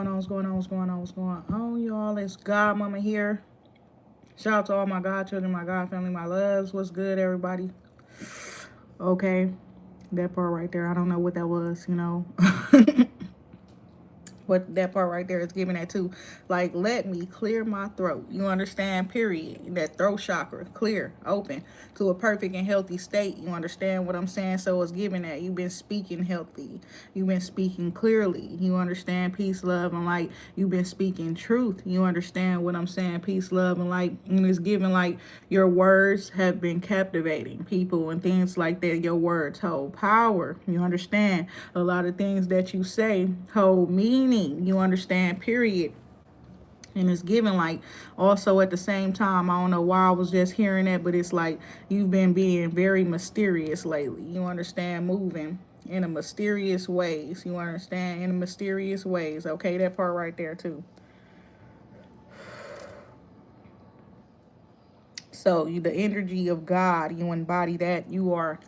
going on? What's going on? What's going on? What's going on, y'all? It's Godmama here. Shout out to all my godchildren, my God family, my loves. What's good, everybody? Okay, that part right there, I don't know what that was, But that part right there is giving that too. Like, let me clear my throat. You understand? Period. That throat chakra, clear, open to a perfect and healthy state. You understand what I'm saying? So it's giving that. You've been speaking healthy. You've been speaking clearly. You understand? Peace, love, and light. You've been speaking truth. You understand what I'm saying? Peace, love, and light. And it's giving like your words have been captivating people and things like that. Your words hold power. You understand? A lot of things that you say hold meaning. You understand? Period. And it's given like also at the same time, I don't know why I was just hearing that, but it's like you've been being very mysterious lately. You understand? Moving in a mysterious ways. You understand? In a mysterious ways. Okay, that part right there too. So the energy of God, you embody that. You are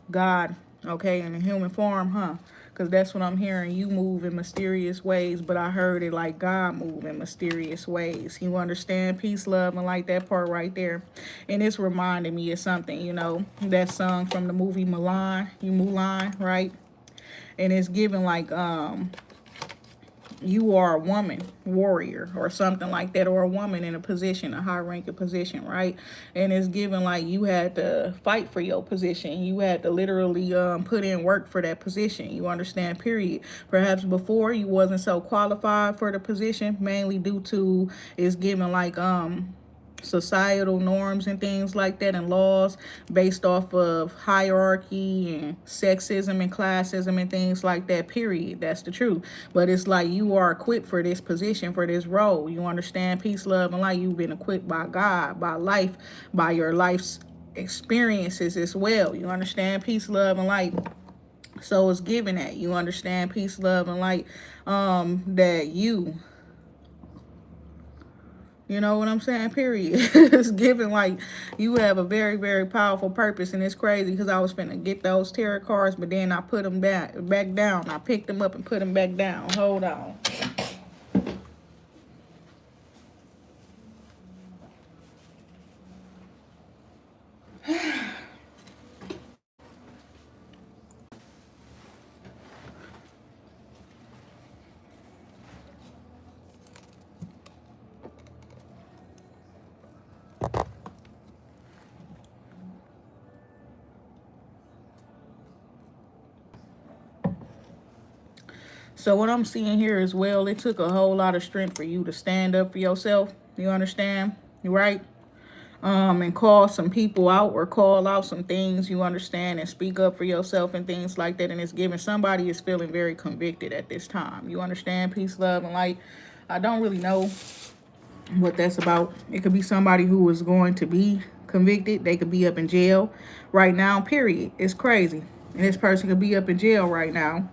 God, okay, in a human form, huh? Because that's what I'm hearing. You move in mysterious ways, but I heard it like God move in mysterious ways. You understand? Peace, love, and like that part right there. And it's reminding me of something, that song from the movie Mulan, right? And it's giving like you are a woman warrior or something like that, or a woman in a position, a high ranking position, right? And it's given like you had to fight for your position. You had to literally put in work for that position. You understand? Period. Perhaps before you wasn't so qualified for the position, mainly due to it's given like societal norms and things like that, and laws based off of hierarchy and sexism and classism and things like that. Period. That's the truth. But it's like you are equipped for this position, for this role. You understand? Peace, love, and light. You've been equipped by God, by life, by your life's experiences as well. You understand? Peace, love, and light. So it's given that. You understand? Peace, love, and light. That you know what I'm saying? Period. It's given like you have a very, very powerful purpose. And it's crazy because I was finna get those tarot cards, but then I put them back down. I picked them up and put them back down. Hold on. So what I'm seeing here as well, it took a whole lot of strength for you to stand up for yourself. You understand? Right? And call some people out or call out some things, you understand, and speak up for yourself and things like that. And it's given somebody is feeling very convicted at this time. You understand? Peace, love, and light. I don't really know what that's about. It could be somebody who is going to be convicted. They could be up in jail right now, period. It's crazy. And this person could be up in jail right now.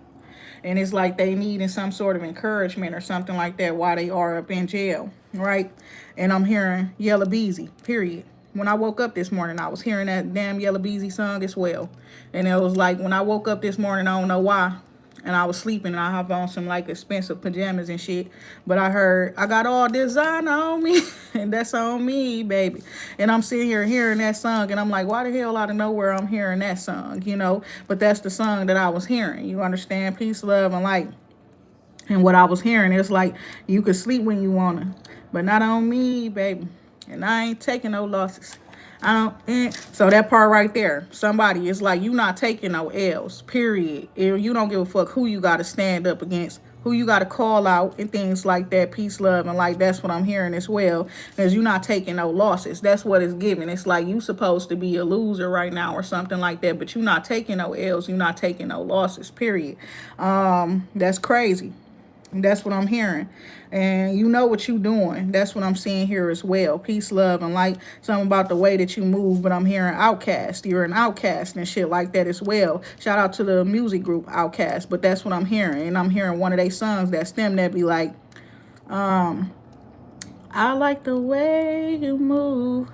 And it's like they needing some sort of encouragement or something like that while they are up in jail, right? And I'm hearing Yella Beezy, period. When I woke up this morning, I was hearing that damn Yella Beezy song as well. And it was like when I woke up this morning, I don't know why, and I was sleeping and I have on some like expensive pajamas and shit. But I heard, I got all designer on me and that's on me, baby. And I'm sitting here hearing that song and I'm like, why the hell out of nowhere I'm hearing that song, But that's the song that I was hearing. You understand? Peace, love, and light. And what I was hearing is like, you could sleep when you want to, but not on me, baby. And I ain't taking no losses. So that part right there, somebody is like, you not taking no L's, period. If you don't give a fuck who you got to stand up against, who you got to call out and things like that. Peace, love, and light. That's what I'm hearing as well. Because you not taking no losses. That's what it's giving. It's like you supposed to be a loser right now or something like that, but you not taking no L's. You not taking no losses, period. That's crazy. That's what I'm hearing. And you know what you doing. That's what I'm seeing here as well. Peace, love, and light. Something about the way that you move, but I'm hearing outcast. You're an outcast and shit like that as well. Shout out to the music group Outcast. But that's what I'm hearing. And I'm hearing one of their songs that stem that be like, I like the way you move.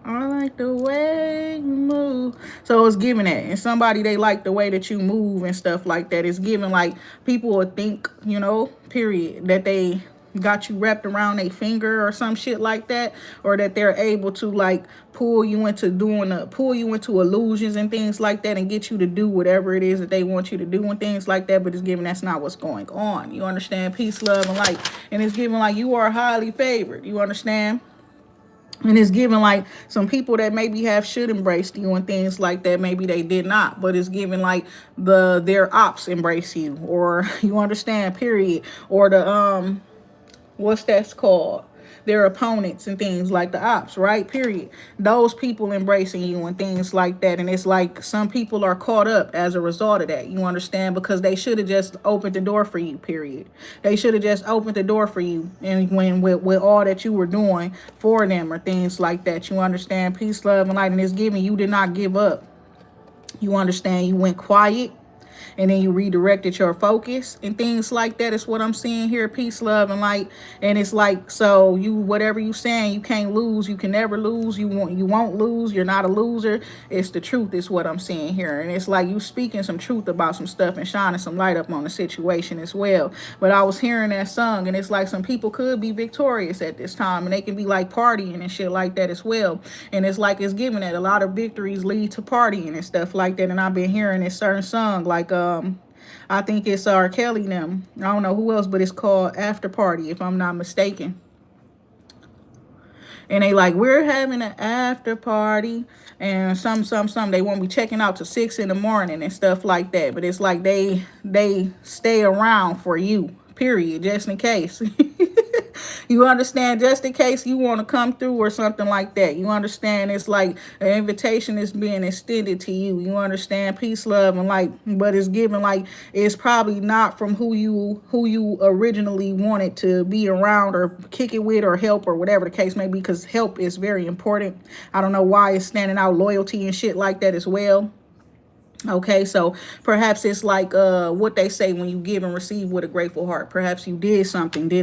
I like the way you move. So it's giving that. And somebody, they like the way that you move and stuff like that. It's giving like people would think, you know, period, that they got you wrapped around a finger or some shit like that. Or that they're able to like pull you into pull you into illusions and things like that and get you to do whatever it is that they want you to do and things like that. But it's giving that's not what's going on. You understand? Peace, love, and light. And it's giving like you are highly favored. You understand? And it's giving like some people that maybe have should embrace you and things like that. Maybe they did not, but it's giving like their ops embrace you, or you understand, period. Or what's that's called, their opponents and things like the ops, right, period. Those people embracing you and things like that. And it's like some people are caught up as a result of that, you understand, because they should have just opened the door for you, period. They should have just opened the door for you, and when with all that you were doing for them or things like that, you understand. Peace, love, and light. And it's giving you did not give up. You understand, you went quiet, and then you redirected your focus and things like that. Is what I'm seeing here. Peace, love, and light. And it's like, so you, whatever you saying, you can't lose. You can never lose. You won't lose. You're not a loser. It's the truth is what I'm seeing here. And it's like you speaking some truth about some stuff and shining some light up on the situation as well. But I was hearing that song, and it's like some people could be victorious at this time, and they can be like partying and shit like that as well. And it's like it's giving that a lot of victories lead to partying and stuff like that. And I've been hearing this certain song like I think it's R. Kelly them. I don't know who else, but it's called After Party, if I'm not mistaken. And they like, we're having an after party, and some they won't be checking out to 6 in the morning and stuff like that. But it's like they stay around for you, period, just in case. You understand? Just in case you want to come through or something like that. You understand? It's like an invitation is being extended to you. You understand? Peace, love, and light. But it's given like it's probably not from who you originally wanted to be around or kick it with or help or whatever the case may be, because help is very important. I don't know why it's standing out, loyalty and shit like that as well. Okay, so perhaps it's like what they say, when you give and receive with a grateful heart. Perhaps you did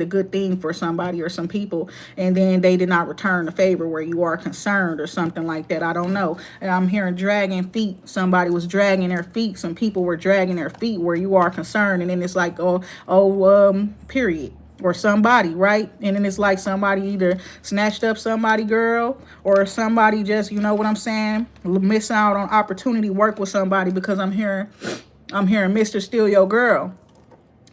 a good thing for somebody or some people, and then they did not return the favor where you are concerned or something like that. I don't know. And I'm hearing dragging feet. Somebody was dragging their feet. Some people were dragging their feet where you are concerned. And then it's like, period. Or somebody, right? And then it's like somebody either snatched up somebody, girl, or somebody just, you know what I'm saying, miss out on opportunity work with somebody, because I'm hearing Mr. Steal Your Girl,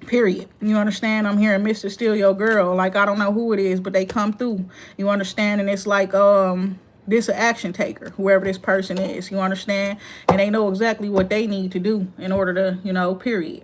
period. You understand? I'm hearing Mr. Steal Your Girl. Like, I don't know who it is, but they come through. You understand? And it's like this an action taker, whoever this person is. You understand? And they know exactly what they need to do in order to, period.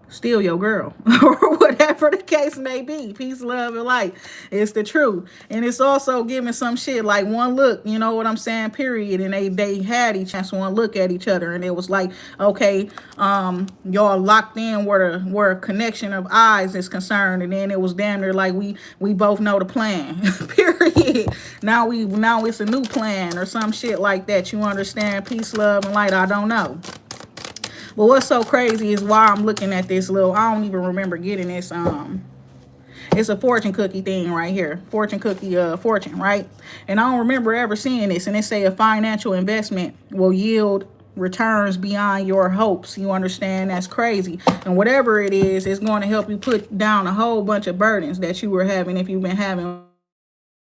Steal your girl or whatever the case may be. Peace, love, and light. It's the truth. And it's also giving some shit like one look, you know what I'm saying, period. And they had each chance one look at each other, and it was like, okay, y'all locked in where a connection of eyes is concerned. And then it was damn near like we both know the plan. Period. Now it's a new plan or some shit like that. You understand? Peace, love, and light. I don't know. But what's so crazy is why I'm looking at this I don't even remember getting this. It's a fortune cookie thing right here. Fortune cookie, fortune, right? And I don't remember ever seeing this. And it say a financial investment will yield returns beyond your hopes. You understand? That's crazy. And whatever it is, it's going to help you put down a whole bunch of burdens that you were having if you've been having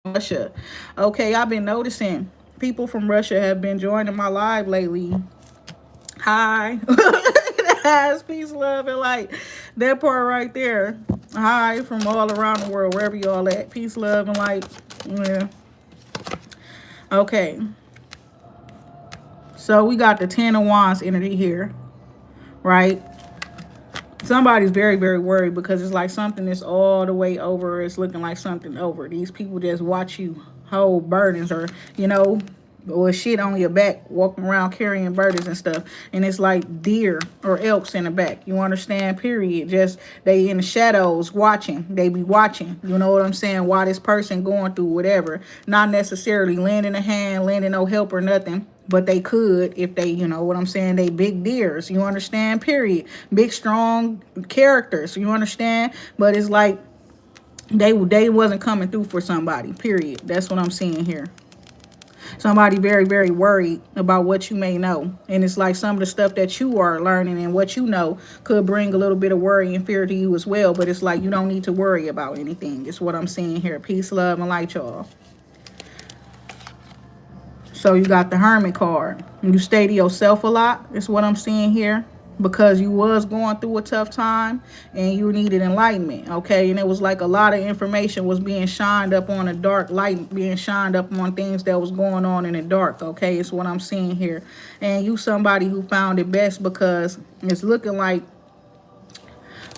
Russia. Okay, I've been noticing people from Russia have been joining my live lately. Hi. Peace, love, and light. That part right there. Hi from all around the world, wherever y'all at. Peace, love, and light. Yeah. Okay. So we got the 10 of Wands energy here. Right? Somebody's very, very worried because it's like something is all the way over. It's looking like something over. These people just watch you hold burdens or, or shit on your back, walking around carrying burdens and stuff. And it's like deer or elks in the back. You understand? Period. Just they in the shadows watching. They be watching. You know what I'm saying? Why this person going through whatever. Not necessarily lending a hand, lending no help or nothing. But they could if they, you know what I'm saying, they big deers. You understand? Period. Big, strong characters. You understand? But it's like they wasn't coming through for somebody. Period. That's what I'm seeing here. Somebody very, very worried about what you may know. And it's like some of the stuff that you are learning and what you know could bring a little bit of worry and fear to you as well. But it's like you don't need to worry about anything. It's what I'm seeing here. Peace, love, and light, y'all. So you got the Hermit card. You stay to yourself a lot. Is what I'm seeing here. Because you was going through a tough time and you needed enlightenment, okay? And it was like a lot of information was being shined up on a dark light, being shined up on things that was going on in the dark, okay? It's what I'm seeing here. And you somebody who found it best, because it's looking like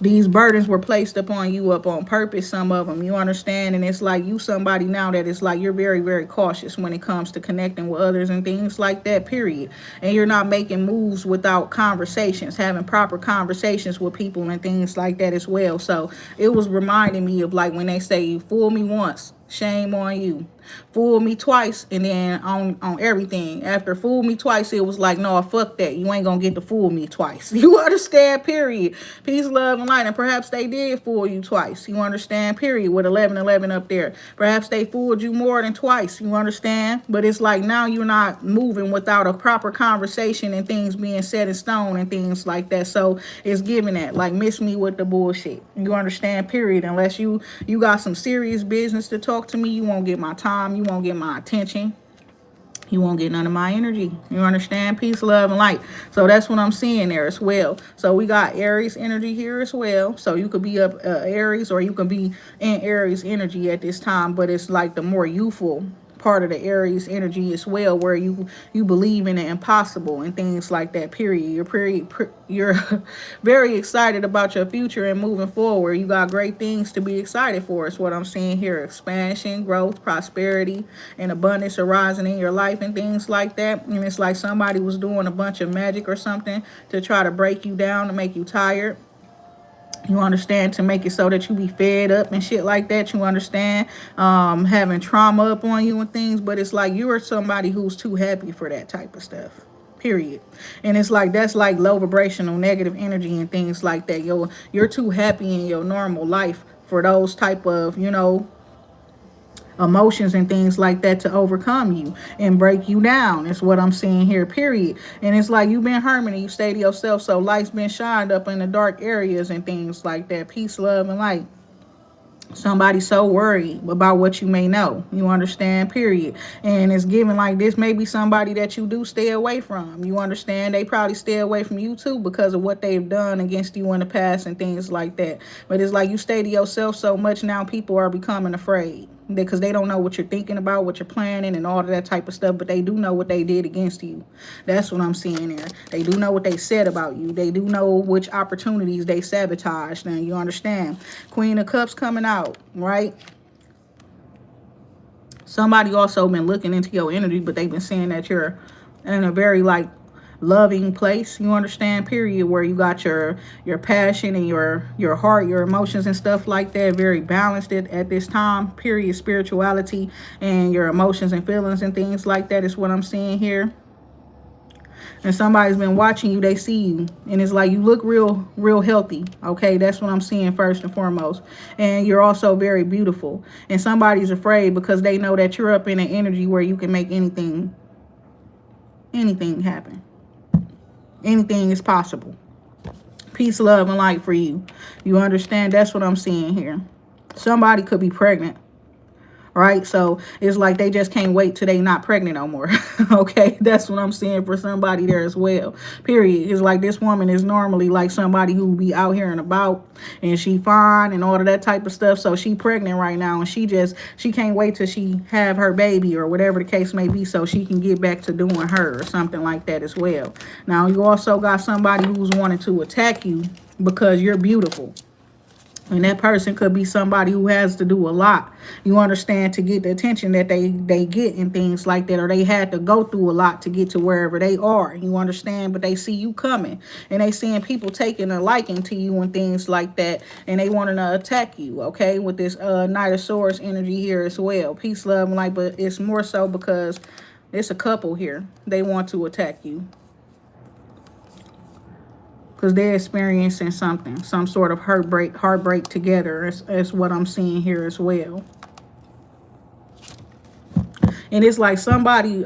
these burdens were placed upon you up on purpose, some of them, you understand? And it's like you somebody now that it's like you're very, very cautious when it comes to connecting with others and things like that, period. And you're not making moves without conversations, having proper conversations with people and things like that as well. So it was reminding me of like when they say, you fool me once, shame on you. Fool me twice, and then on everything. After fool me twice, it was like, no, fuck that. You ain't gonna get to fool me twice. You understand, period. Peace, love, and light. And perhaps they did fool you twice. You understand, period, with 1111 up there. Perhaps they fooled you more than twice. You understand? But it's like now you're not moving without a proper conversation and things being set in stone and things like that. So it's giving that, like, miss me with the bullshit. You understand, period. Unless you got some serious business to talk to me, you won't get my time. You won't get my attention. You won't get none of my energy. You understand? Peace, love, and light. So that's what I'm seeing there as well. So we got Aries energy here as well. So you could be up Aries, or you could be in Aries energy at this time. But it's like the more youthful part of the Aries energy as well, where you believe in the impossible and things like that, period. You're very excited about your future and moving forward. You got great things to be excited for, is what I'm seeing here. Expansion, growth, prosperity, and abundance arising in your life and things like that. And it's like somebody was doing a bunch of magic or something to try to break you down, to make you tired. You understand, to make it so that you be fed up and shit like that. You understand, having trauma up on you and things. But it's like you are somebody who's too happy for that type of stuff, period. And it's like that's like low vibrational negative energy and things like that. You're too happy in your normal life for those type of, emotions and things like that to overcome you and break you down. Is what I'm seeing here, period. And it's like you've been hermit and you stay to yourself, so light's been shined up in the dark areas and things like that. Peace, love, and light. Somebody so worried about what you may know. You understand, period. And it's given like this may be somebody that you do stay away from. You understand, they probably stay away from you too because of what they've done against you in the past and things like that. But it's like you stay to yourself so much now, people are becoming afraid because they don't know what you're thinking about, what you're planning, and all of that type of stuff. But they do know what they did against you. That's what I'm seeing there. They do know what they said about you. They do know which opportunities they sabotaged. Now, you understand. Queen of Cups coming out, right? Somebody also been looking into your energy, but they've been saying that you're in a very, like, loving place, you understand, period, where you got your passion and your heart, your emotions and stuff like that very balanced at this time, period. Spirituality and your emotions and feelings and things like that is what I'm seeing here. And somebody's been watching you, they see you, and it's like you look real healthy, okay? That's what I'm seeing first and foremost. And you're also very beautiful, and somebody's afraid because they know that you're up in an energy where you can make anything happen. Anything is possible. Peace, love, and light for you. You understand? That's what I'm seeing here. Somebody could be pregnant, right? So it's like they just can't wait till they not pregnant no more. Okay, that's what I'm seeing for somebody there as well, period. It's like this woman is normally like somebody who be out here and about, and she fine and all of that type of stuff. So she pregnant right now, and she can't wait till she have her baby or whatever the case may be, so she can get back to doing her or something like that as well. Now you also got somebody who's wanting to attack you because you're beautiful. And that person could be somebody who has to do a lot, you understand, to get the attention that they get and things like that. Or they had to go through a lot to get to wherever they are, you understand. But they see you coming, and they seeing people taking a liking to you and things like that. And they wanting to attack you, okay, with this Knight of Swords energy here as well. Peace, love, and light. But it's more so because it's a couple here. They want to attack you. Because they're experiencing something, some sort of heartbreak together is what I'm seeing here as well. And it's like somebody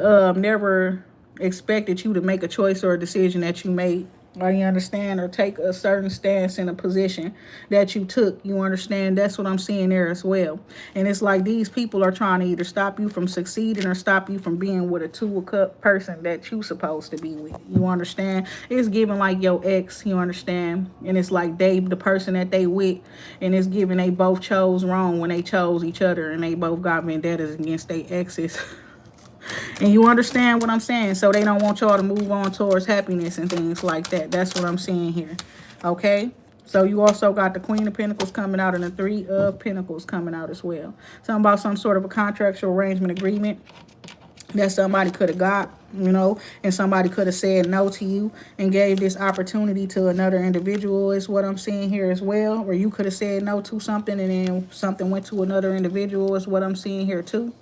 never expected you to make a choice or a decision that you made. Or you understand, or take a certain stance in a position that you took. You understand? That's what I'm seeing there as well. And it's like these people are trying to either stop you from succeeding or stop you from being with a two of cup person that you supposed to be with. You understand? It's giving like your ex, you understand? And it's like they the person that they with, and it's giving they both chose wrong when they chose each other, and they both got vendettas against their exes. And you understand what I'm saying? So they don't want y'all to move on towards happiness and things like that. That's what I'm seeing here. Okay? So you also got the Queen of Pentacles coming out and the Three of Pentacles coming out as well. Something about some sort of a contractual arrangement agreement that somebody could have got, you know, and somebody could have said no to you and gave this opportunity to another individual is what I'm seeing here as well. Or you could have said no to something and then something went to another individual is what I'm seeing here too.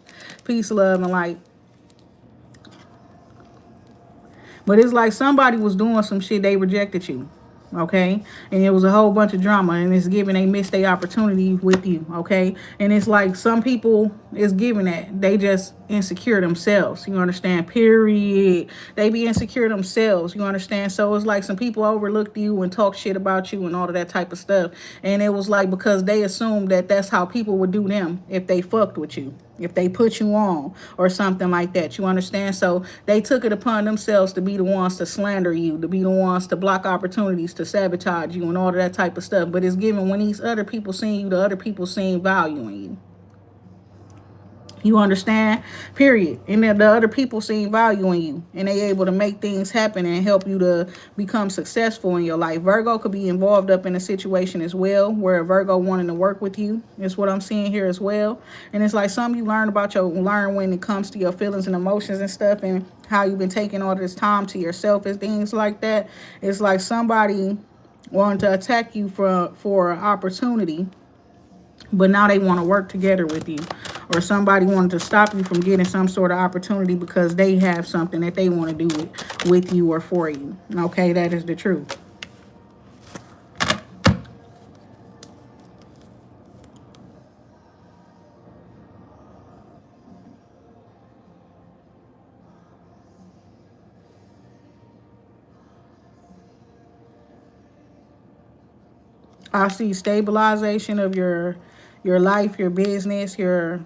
Peace, love, and light. But it's like somebody was doing some shit, they rejected you, okay? And it was a whole bunch of drama, and it's giving they missed their opportunity with you, okay? And it's like some people is giving that. They just insecure themselves, you understand? Period. They be insecure themselves, you understand? So it's like some people overlooked you and talk shit about you and all of that type of stuff. And it was like because they assumed that that's how people would do them if they fucked with you, if they put you on or something like that, you understand? So they took it upon themselves to be the ones to slander you, to be the ones to block opportunities, to sabotage you and all of that type of stuff. But it's given when these other people see you, the other people seeing value in you. You understand? Period. And then the other people see value in you, and they able to make things happen and help you to become successful in your life. Virgo could be involved up in a situation as well where a Virgo wanting to work with you is what I'm seeing here as well. And it's like something you learn about learn when it comes to your feelings and emotions and stuff, and how you've been taking all this time to yourself and things like that. It's like somebody wanting to attack you for an opportunity, but now they want to work together with you. Or somebody wanted to stop you from getting some sort of opportunity because they have something that they want to do with you or for you. Okay, that is the truth. I see stabilization of your life, your business, your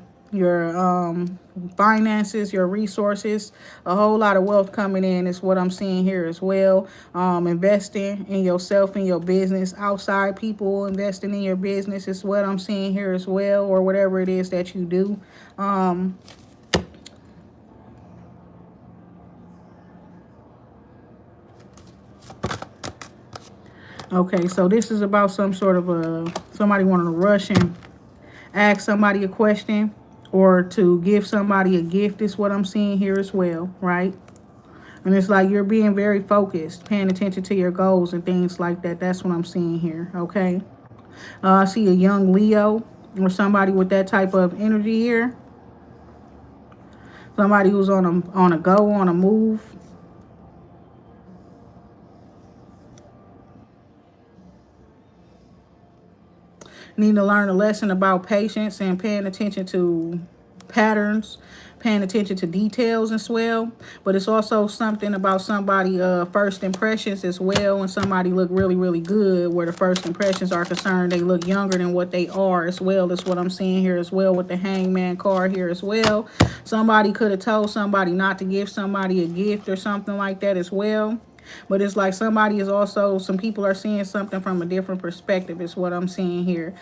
finances, your resources, a whole lot of wealth coming in is what I'm seeing here as well. Investing in yourself and your business, outside people investing in your business is what I'm seeing here as well, or whatever it is that you do. Okay, so this is about some sort of somebody wanting to rush and ask somebody a question or to give somebody a gift is what I'm seeing here as well, right? And it's like you're being very focused, paying attention to your goals and things like that. That's what I'm seeing here, okay? I see a young Leo or somebody with that type of energy here. Somebody who's on a go, on a move. Need to learn a lesson about patience and paying attention to patterns, paying attention to details as well. But it's also something about somebody first impressions as well. When somebody look really, really good, where the first impressions are concerned, they look younger than what they are as well. That's what I'm seeing here as well with the Hangman card here as well. Somebody could have told somebody not to give somebody a gift or something like that as well. But it's like somebody is also, some people are seeing something from a different perspective is what I'm seeing here.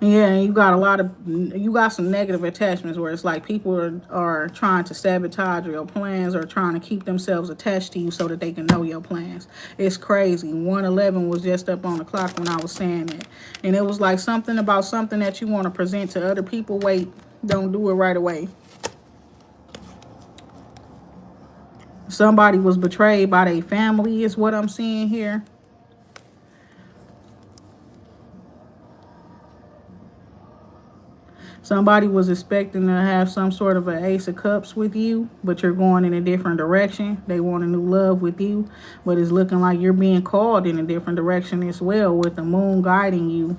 Yeah, you got some negative attachments where it's like people are trying to sabotage your plans or trying to keep themselves attached to you so that they can know your plans. It's crazy. 111 was just up on the clock when I was saying that. And it was like something about something that you want to present to other people. Wait, don't do it right away. Somebody was betrayed by their family is what I'm seeing here. Somebody was expecting to have some sort of an Ace of Cups with you, but you're going in a different direction. They want a new love with you, but it's looking like you're being called in a different direction as well with the moon guiding you.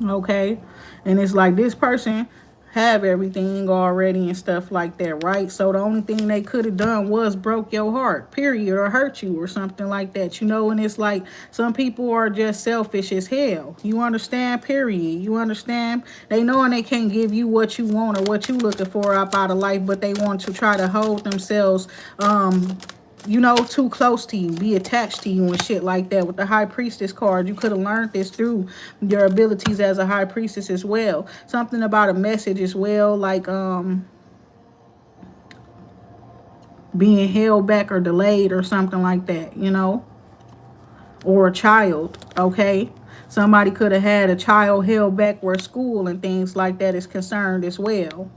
Okay. And it's like this person have everything already and stuff like that, right? So the only thing they could have done was broke your heart, period, or hurt you or something like that, you know. And it's like some people are just selfish as hell, you understand, period. You understand? They knowing they can't give you what you want or what you looking for up out of life, but they want to try to hold themselves you know, too close to you, be attached to you and shit like that. With the high priestess card, you could have learned this through your abilities as a high priestess as well. Something about a message as well, like being held back or delayed or something like that, you know, or a child. Okay, somebody could have had a child held back where school and things like that is concerned as well.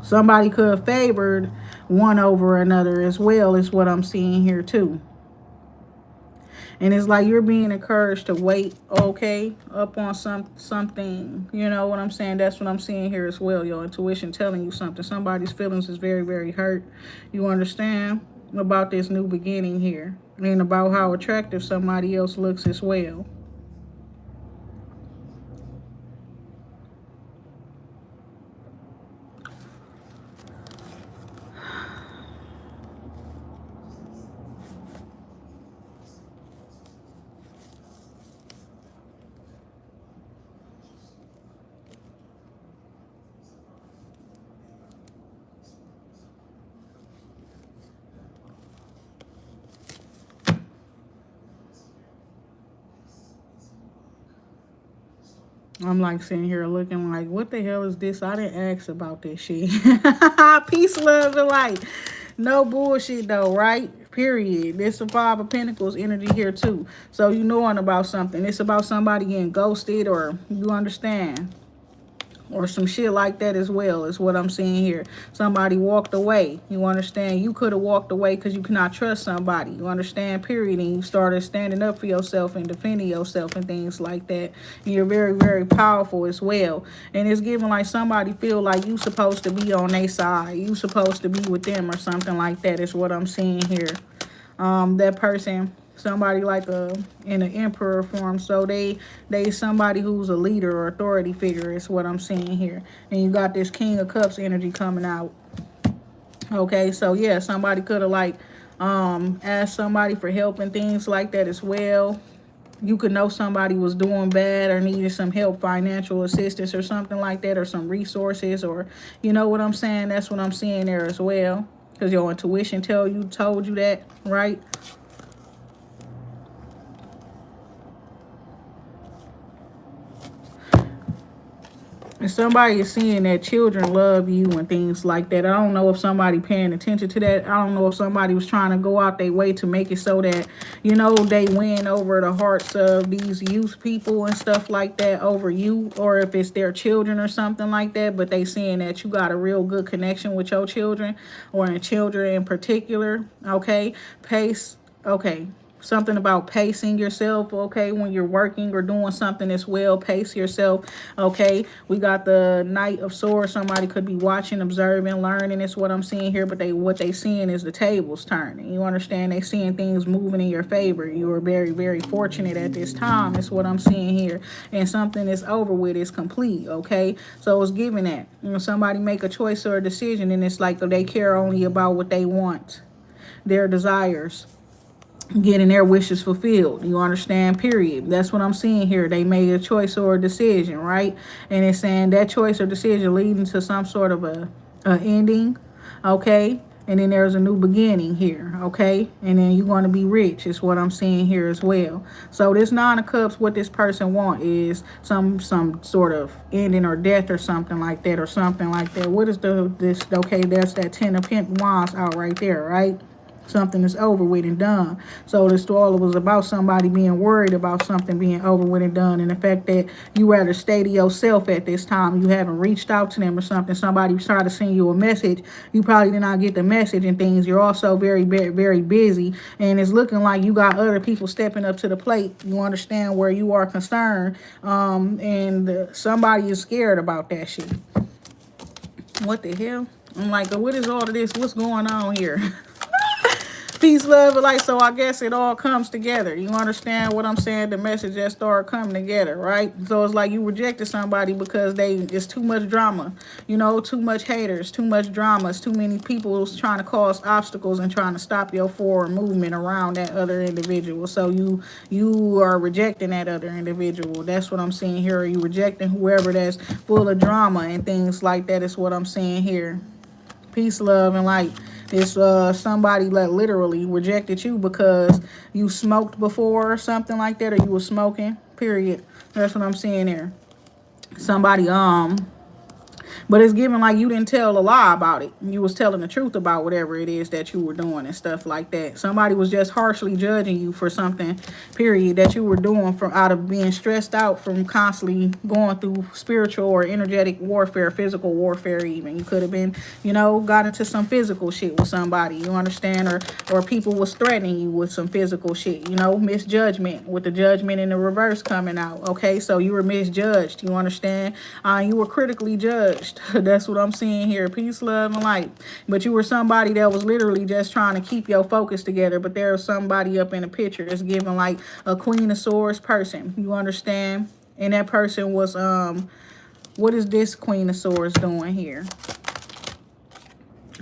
Somebody could have favored one over another as well, is what I'm seeing here too. And it's like you're being encouraged to wait, okay, up on something. You know what I'm saying? That's what I'm seeing here as well. Your intuition telling you something. Somebody's feelings is very, very hurt. You understand about this new beginning here. And about how attractive somebody else looks as well. I'm like sitting here looking like, what the hell is this? I didn't ask about this shit. Peace, love, and light. No bullshit though, right? Period. There's some Five of Pentacles energy here too. So you knowing about something. It's about somebody getting ghosted, or you understand, or some shit like that as well, is what I'm seeing here. Somebody walked away. You understand? You could have walked away because you cannot trust somebody. You understand? Period. And you started standing up for yourself and defending yourself and things like that. And you're very, very powerful as well. And it's given like somebody feel like you supposed to be on their side. You supposed to be with them or something like that, is what I'm seeing here. That person, somebody like in an emperor form, so they somebody who's a leader or authority figure, is what I'm seeing here. And you got this King of Cups energy coming out. Okay, so yeah, somebody could have like asked somebody for help and things like that as well. You could know somebody was doing bad or needed some help, financial assistance or something like that, or some resources, or you know what I'm saying. That's what I'm seeing there as well, because your intuition told you that, right? And somebody is seeing that children love you and things like that. I don't know if somebody paying attention to that. I don't know if somebody was trying to go out their way to make it so that, you know, they win over the hearts of these youth people and stuff like that over you, or if it's their children or something like that. But they seeing that you got a real good connection with your children, or in children in particular. Okay, pace. Okay. Something about pacing yourself, okay, when you're working or doing something as well. Pace yourself, okay. We got the Knight of Swords. Somebody could be watching, observing, learning. Is what I'm seeing here. But what they seeing is the tables turning. You understand? They seeing things moving in your favor. You are very, very fortunate at this time. Is what I'm seeing here. And something is over with, is complete, okay. So it's giving that, you know, somebody make a choice or a decision, and it's like they care only about what they want, their desires, getting their wishes fulfilled. You understand? Period. That's what I'm seeing here. They made a choice or a decision, right? And it's saying that choice or decision leading to some sort of a ending, okay? And then there's a new beginning here, okay? And then you're going to be rich, is what I'm seeing here as well. So this Nine of Cups, what this person want is some sort of ending or death or something like that, or something like that. What is this? Okay, that's that Ten of Wands out right there, right? Something is over with and done. So this all was about somebody being worried about something being over with and done, and the fact that you rather stay to yourself at this time. You haven't reached out to them or something. Somebody tried to send you a message. You probably did not get the message and things. You're also very, very, very busy, and it's looking like you got other people stepping up to the plate. You understand where you are concerned, and somebody is scared about that shit. What the hell? I'm like, what is all of this? What's going on here? Peace, love, and light. So I guess it all comes together. You understand what I'm saying? The message that started coming together, right? So it's like you rejected somebody because it's too much drama, you know, too much haters, too much dramas, too many people trying to cause obstacles and trying to stop your forward movement around that other individual. So you are rejecting that other individual. That's what I'm seeing here. You rejecting whoever that's full of drama and things like that is what I'm seeing here. Peace, love, and light. It's somebody that literally rejected you because you smoked before or something like that, or you were smoking, period. That's what I'm seeing there. Somebody, but it's given like you didn't tell a lie about it. You was telling the truth about whatever it is that you were doing and stuff like that. Somebody was just harshly judging you for something, period, that you were doing from out of being stressed out from constantly going through spiritual or energetic warfare, physical warfare even. You could have been, you know, got into some physical shit with somebody, you understand? Or people was threatening you with some physical shit, you know, misjudgment with the judgment in the reverse coming out. Okay, so you were misjudged, you understand? You were critically judged. That's what I'm seeing here. Peace, love, and light. But you were somebody that was literally just trying to keep your focus together. But there's somebody up in the picture that's giving like a Queen of Swords person. You understand? And that person was, what is this Queen of Swords doing here?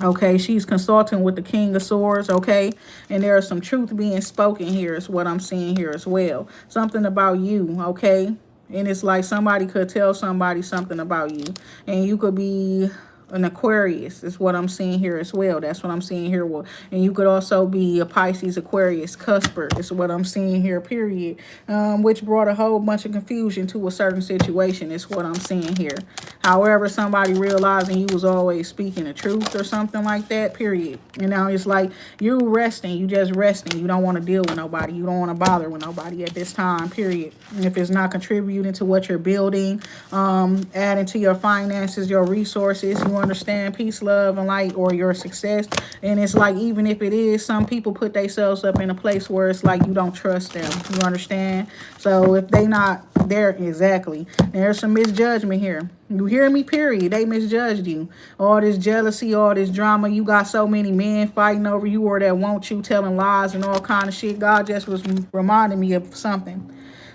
Okay, she's consulting with the King of Swords, okay? And there is some truth being spoken here is what I'm seeing here as well. Something about you, okay? And it's like somebody could tell somebody something about you. And you could be an Aquarius is what I'm seeing here as well. That's what I'm seeing here. And you could also be a Pisces, Aquarius, Cusper is what I'm seeing here, period. Which brought a whole bunch of confusion to a certain situation is what I'm seeing here. However, somebody realizing you was always speaking the truth or something like that, period. You know, it's like you resting. You just resting. You don't want to deal with nobody. You don't want to bother with nobody at this time, period. And if it's not contributing to what you're building, adding to your finances, your resources, you understand, peace, love, and light, or your success. And it's like, even if it is, some people put themselves up in a place where it's like you don't trust them. You understand? So if they not there, exactly, there's some misjudgment here. You hear me? Period. They misjudged you. All this jealousy, all this drama. You got so many men fighting over you or that want you, telling lies and all kind of shit. God just was reminding me of something.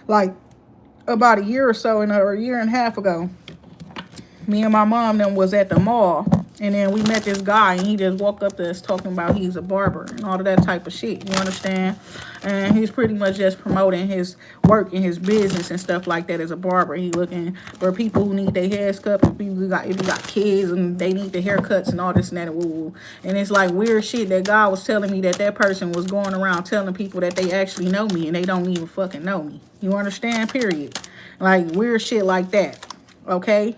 Like about a year or so, or a year and a half ago, me and my mom then was at the mall, and then we met this guy, and he just walked up to us talking about he's a barber and all of that type of shit, you understand? And he's pretty much just promoting his work and his business and stuff like that as a barber. He looking for people who need their hairs cut, if you got kids and they need the haircuts and all this and that and woo-woo. And it's like weird shit that God was telling me that person was going around telling people that they actually know me and they don't even fucking know me. You understand? Period. Like weird shit like that. Okay,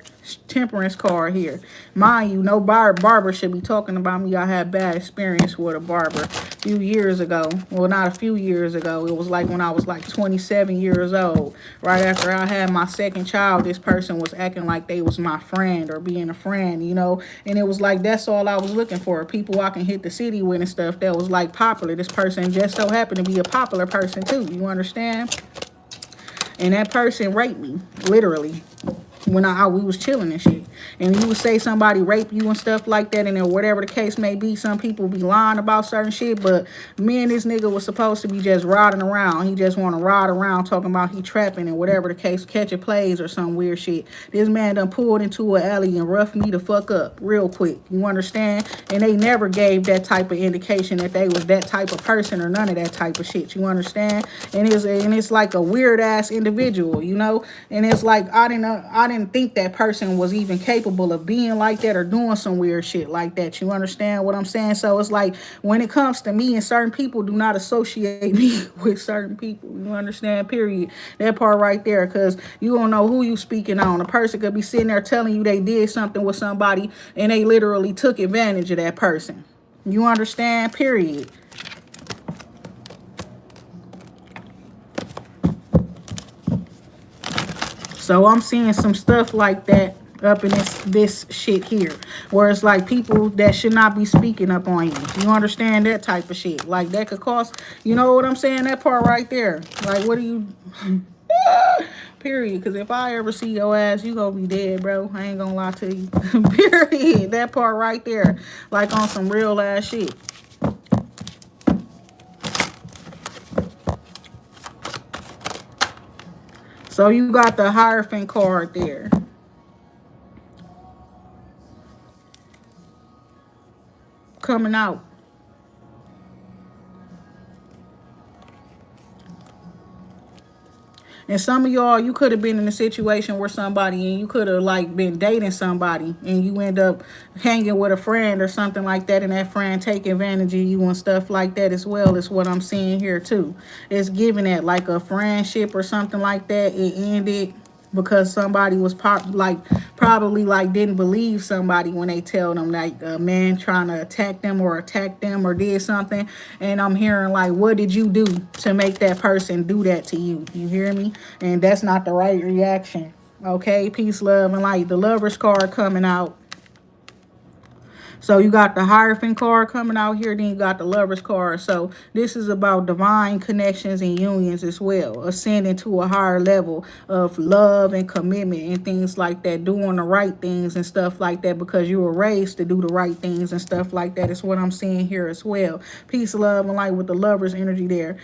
temperance card here. Mind you, no barber should be talking about me. I had bad experience with a barber a few years ago. Well, not a few years ago. It was like when I was like 27 years old. Right after I had my second child, this person was acting like they was my friend or being a friend, you know. And it was like, that's all I was looking for. People I can hit the city with and stuff that was like popular. This person just so happened to be a popular person too. You understand? And that person raped me, literally. When we was chilling and shit. And you would say somebody rape you and stuff like that, and then whatever the case may be, some people be lying about certain shit, but me and this nigga was supposed to be just riding around. He just want to ride around talking about he trapping and whatever the case, catching plays or some weird shit. This man done pulled into an alley and roughed me the fuck up real quick. You understand? And they never gave that type of indication that they was that type of person or none of that type of shit. You understand? And it's like a weird ass individual, you know? And it's like I didn't think that person was even capable of being like that or doing some weird shit like that. You understand what I'm saying? So it's like when it comes to me and certain people, do not associate me with certain people. You understand? Period. That part right there, because you don't know who you speaking on. A person could be sitting there telling you they did something with somebody and they literally took advantage of that person. You understand? Period. So I'm seeing some stuff like that up in this shit here, where it's like people that should not be speaking up on you. You understand? That type of shit. Like that could cost, you know what I'm saying? That part right there. Like what do you... Period. Because if I ever see your ass, you gonna be dead, bro. I ain't gonna lie to you. Period. That part right there. Like on some real ass shit. So you got the Hierophant card there. Coming out. And some of y'all, you could have been in a situation where somebody, and you could have like been dating somebody, and you end up hanging with a friend or something like that, and that friend take advantage of you and stuff like that as well, is what I'm seeing here too. It's giving it like a friendship or something like that. It ended because somebody was probably like didn't believe somebody when they tell them like a man trying to attack them or did something. And I'm hearing like, what did you do to make that person do that to you? You hear me? And that's not the right reaction. Okay, peace, love, and light. The Lover's card coming out. So you got the Hierophant card coming out here, then you got the Lover's card. So this is about divine connections and unions as well, ascending to a higher level of love and commitment and things like that, doing the right things and stuff like that, because you were raised to do the right things and stuff like that is what I'm seeing here as well. Peace, love, and light with the Lover's energy there.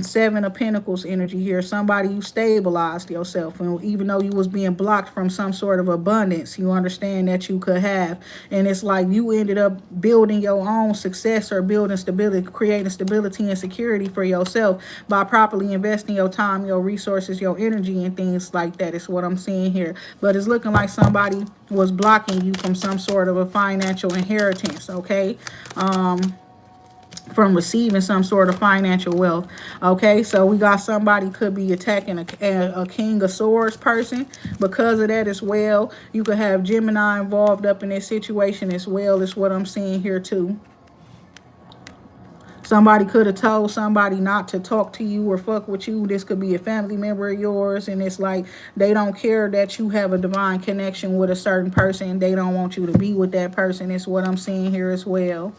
Seven of Pentacles energy here. Somebody, you stabilized yourself, and even though you was being blocked from some sort of abundance, you understand that you could have. And it's like you ended up building your own success or building stability, creating stability and security for yourself by properly investing your time, your resources, your energy, and things like that is what I'm seeing here. But it's looking like somebody was blocking you from some sort of a financial inheritance, okay? From receiving some sort of financial wealth. Okay, so we got somebody could be attacking a King of Swords person because of that as well. You could have Gemini involved up in this situation as well, is what I'm seeing here too. Somebody could have told somebody not to talk to you or fuck with you. This could be a family member of yours, and it's like they don't care that you have a divine connection with a certain person. They don't want you to be with that person, is what I'm seeing here as well.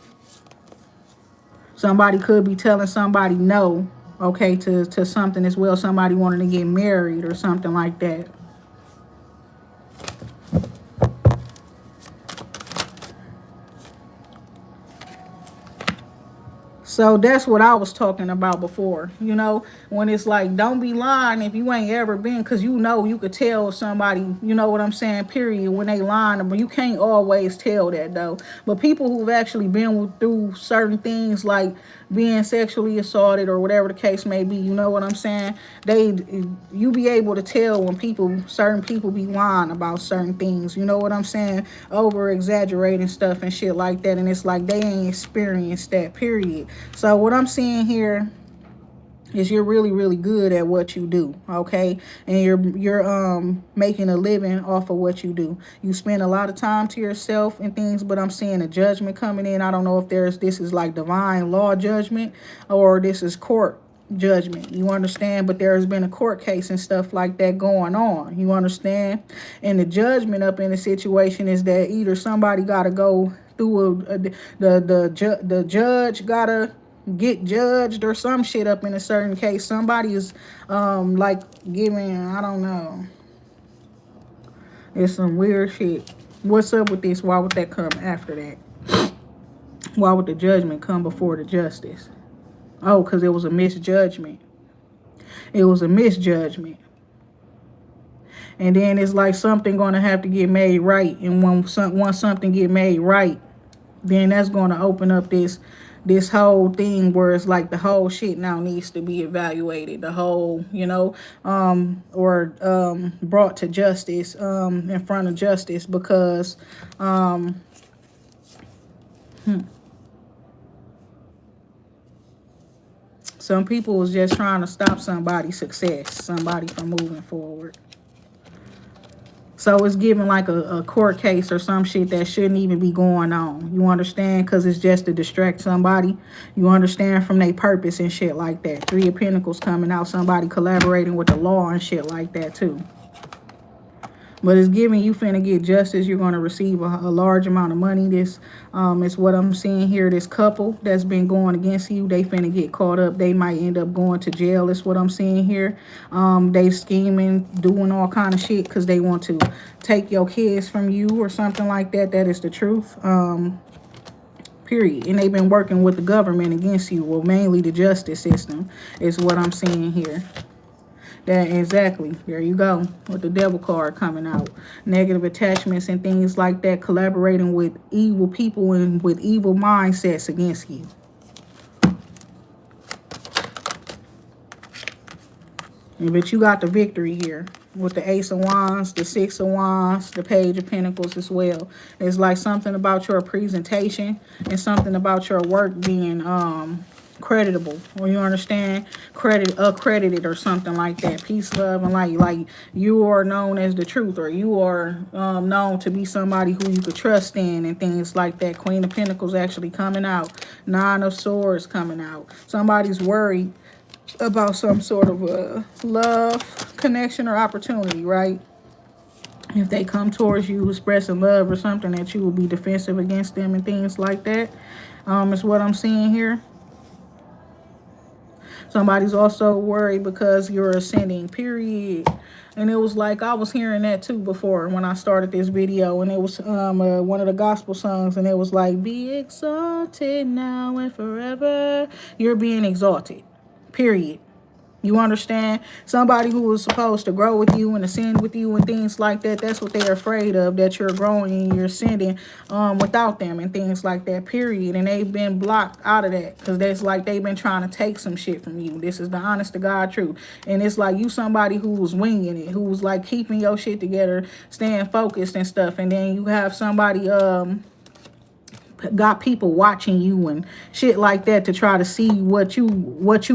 Somebody could be telling somebody no, okay, to something as well. Somebody wanting to get married or something like that. So that's what I was talking about before, you know, when it's like, don't be lying if you ain't ever been, because you know you could tell somebody, you know what I'm saying, period, when they lying. But you can't always tell that though. But people who've actually been through certain things like being sexually assaulted or whatever the case may be, you know what I'm saying, you be able to tell when certain people be lying about certain things, you know what I'm saying, over exaggerating stuff and shit like that. And it's like they ain't experienced that, period. So what I'm seeing here is you're really, really good at what you do, okay? And you're making a living off of what you do. You spend a lot of time to yourself and things, but I'm seeing a judgment coming in. I don't know if this is like divine law judgment or this is court judgment, you understand? But there has been a court case and stuff like that going on, you understand? And the judgment up in the situation is that either somebody got to go through the judge gotta get judged or some shit up in a certain case. Somebody is like giving, I don't know, it's some weird shit. What's up with this? Why would that come after that? Why would the judgment come before the justice? Oh, because it was a misjudgment. It was a misjudgment. And then it's like something going to have to get made right. And once something get made right, then that's going to open up this whole thing where it's like the whole shit now needs to be evaluated, the whole, you know, or brought to justice, in front of justice, because some people was just trying to stop somebody's success, somebody from moving forward. So it's giving like a court case or some shit that shouldn't even be going on. You understand? Because it's just to distract somebody. You understand, from their purpose and shit like that. Three of Pentacles coming out. Somebody collaborating with the law and shit like that too. But it's giving you finna get justice. You're going to receive a large amount of money. This is what I'm seeing here. This couple that's been going against you, they finna get caught up. They might end up going to jail. Is what I'm seeing here. They scheming, doing all kind of shit because they want to take your kids from you or something like that. That is the truth. Period. And they've been working with the government against you. Well, mainly the justice system is what I'm seeing here. That exactly. There you go. With the devil card coming out. Negative attachments and things like that. Collaborating with evil people and with evil mindsets against you. But you got the victory here. With the Ace of Wands, the Six of Wands, the Page of Pentacles as well. It's like something about your presentation and something about your work being creditable, or you understand, accredited or something like that. Peace, love, and light. Like you are known as the truth, or you are known to be somebody who you could trust in and things like that. Queen of Pentacles actually coming out. Nine of Swords coming out. Somebody's worried about some sort of a love connection or opportunity, right? If they come towards you expressing love or something, that you will be defensive against them and things like that. Is what I'm seeing here. Somebody's also worried because you're ascending, period. And it was like, I was hearing that too before when I started this video. And it was one of the gospel songs. And it was like, be exalted now and forever. You're being exalted, period. You understand? Somebody who was supposed to grow with you and ascend with you and things like that, that's what they're afraid of, that you're growing and you're ascending without them and things like that, period. And they've been blocked out of that because that's like they've been trying to take some shit from you. This is the honest to God truth. And it's like you somebody who was winging it, who was like keeping your shit together, staying focused and stuff. And then you have somebody got people watching you and shit like that to try to see what you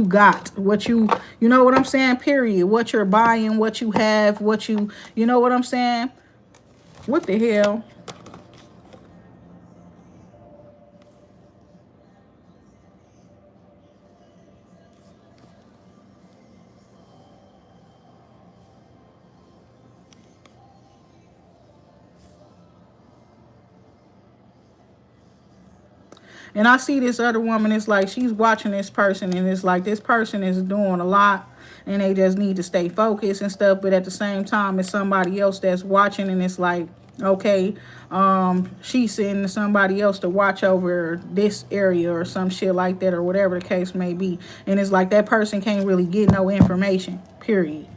got, what you know what I'm saying, period. What you're buying, what you have, what you know what I'm saying. What the hell? And I see this other woman, it's like she's watching this person and it's like this person is doing a lot and they just need to stay focused and stuff. But at the same time, it's somebody else that's watching and it's like, okay, she's sending somebody else to watch over this area or some shit like that or whatever the case may be. And it's like that person can't really get no information, period.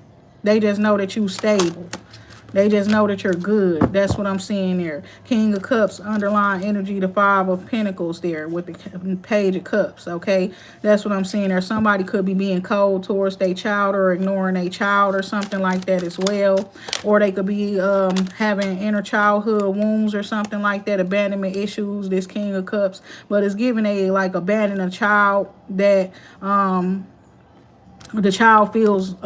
They just know that you stable. They just know that you're good. That's what I'm seeing there. King of Cups, underlying energy, the Five of Pentacles there with the Page of Cups, okay? That's what I'm seeing there. Somebody could be being cold towards their child or ignoring a child or something like that as well. Or they could be having inner childhood wounds or something like that, abandonment issues, this King of Cups. But it's giving a, like, abandon a child that the child feels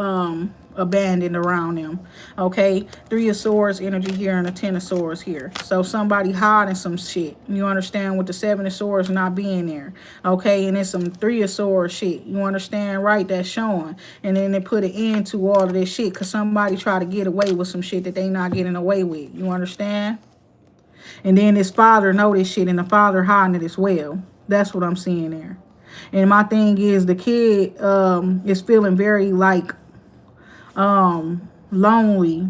abandoned around them, okay? Three of Swords energy here and the Ten of Swords here. So somebody hiding some shit, you understand, with the Seven of Swords not being there, okay? And it's some Three of Swords shit, you understand, right? That's showing. And then they put an end to all of this shit because somebody try to get away with some shit that they not getting away with, you understand? And then this father know this shit and the father hiding it as well. That's what I'm seeing there. And my thing is the kid is feeling very like lonely,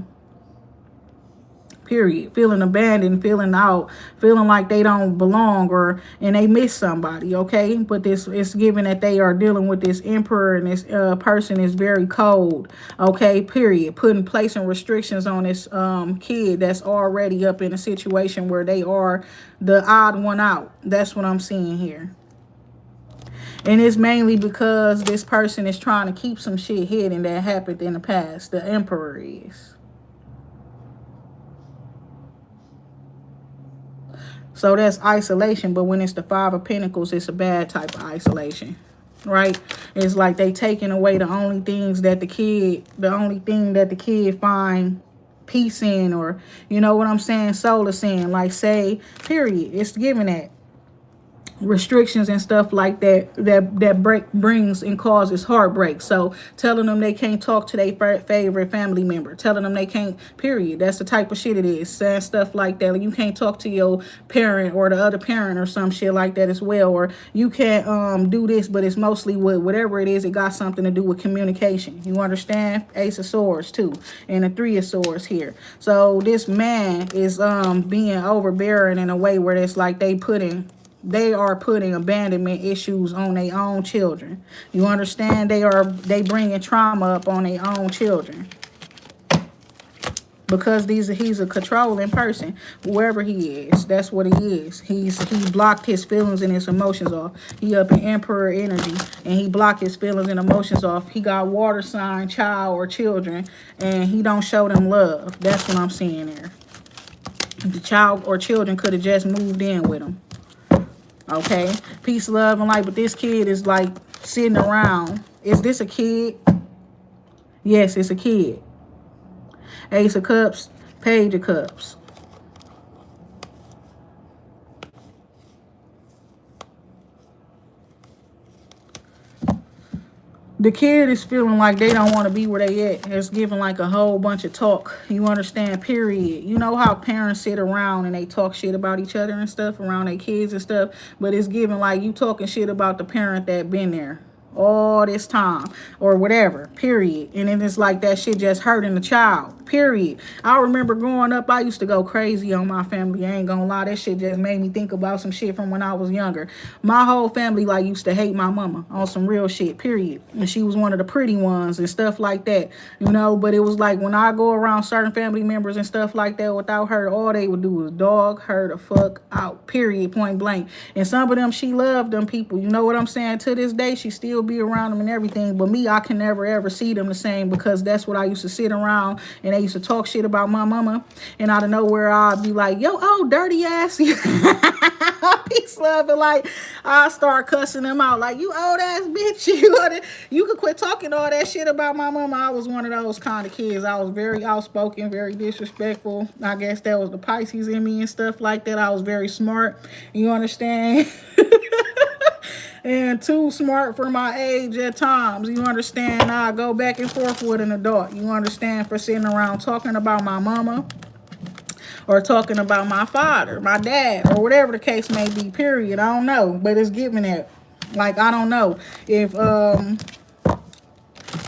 period, feeling abandoned, feeling out, feeling like they don't belong and they miss somebody, okay? But this is given that they are dealing with this emperor and this person is very cold, okay, period, placing restrictions on this kid that's already up in a situation where they are the odd one out. That's what I'm seeing here. And it's mainly because this person is trying to keep some shit hidden that happened in the past. The Emperor is. So that's isolation. But when it's the Five of Pentacles, it's a bad type of isolation. Right? It's like they taking away the only thing that the kid find peace in, or you know what I'm saying, solace in. Like, say, period. It's giving that. Restrictions and stuff like that brings and causes heartbreak. So telling them they can't talk to their favorite family member, telling them they can't, period. That's the type of shit it is. Saying stuff like that. Like you can't talk to your parent or the other parent or some shit like that as well. Or you can't do this, but it's mostly with whatever it is, it got something to do with communication. You understand? Ace of Swords too. And the Three of Swords here. So this man is being overbearing in a way where it's like they putting They are putting abandonment issues on their own children. You understand? They bringing trauma up on their own children. Because he's a controlling person, whoever he is. That's what he is. He blocked his feelings and his emotions off. He up in Emperor energy, and he blocked his feelings and emotions off. He got water sign child or children, and he don't show them love. That's what I'm seeing there. The child or children could have just moved in with him. Okay, peace, love, and light. But this kid is like sitting around. Is this a kid? Yes, it's a kid. Ace of Cups, Page of Cups. The kid is feeling like they don't want to be where they at. It's giving like a whole bunch of talk. You understand, period. You know how parents sit around and they talk shit about each other and stuff around their kids and stuff. But it's giving like you talking shit about the parent that been there all this time or whatever, period. And then it's like that shit just hurting the child, period. I remember growing up, I used to go crazy on my family. I ain't gonna lie, that shit just made me think about some shit from when I was younger. My whole family like used to hate my mama on some real shit, period. And she was one of the pretty ones and stuff like that, you know. But it was like when I go around certain family members and stuff like that without her, all they would do was dog her the fuck out, period, point blank. And some of them, she loved them people, you know what I'm saying? To this day, she still be around them and everything, but me, I can never ever see them the same, because that's what I used to sit around and they used to talk shit about my mama, and out of nowhere I'd be like, yo, oh, dirty ass. Peace, love, and like I start cussing them out like, you old ass bitch, you could quit talking all that shit about my mama. I was one of those kind of kids. I was very outspoken, very disrespectful. I guess that was the Pisces in me and stuff like that. I was very smart, you understand? And too smart for my age at times. You understand? I go back and forth with an adult. You understand? For sitting around talking about my mama or talking about my father, my dad, or whatever the case may be, period. I don't know. But it's giving it. Like, I don't know if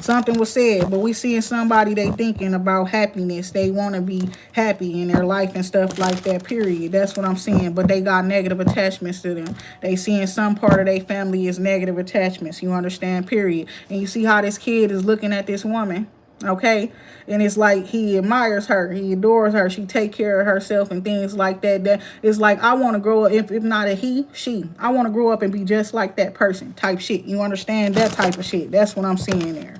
something was said, but we seeing somebody they thinking about happiness. They want to be happy in their life and stuff like that, period. That's what I'm seeing. But they got negative attachments to them. They seeing some part of their family is negative attachments. You understand, period. And you see how this kid is looking at this woman, okay? And it's like he admires her. He adores her. She take care of herself and things like that. That it's like, I want to grow up, if not a he, she. I want to grow up and be just like that person type shit. You understand? That type of shit. That's what I'm seeing there.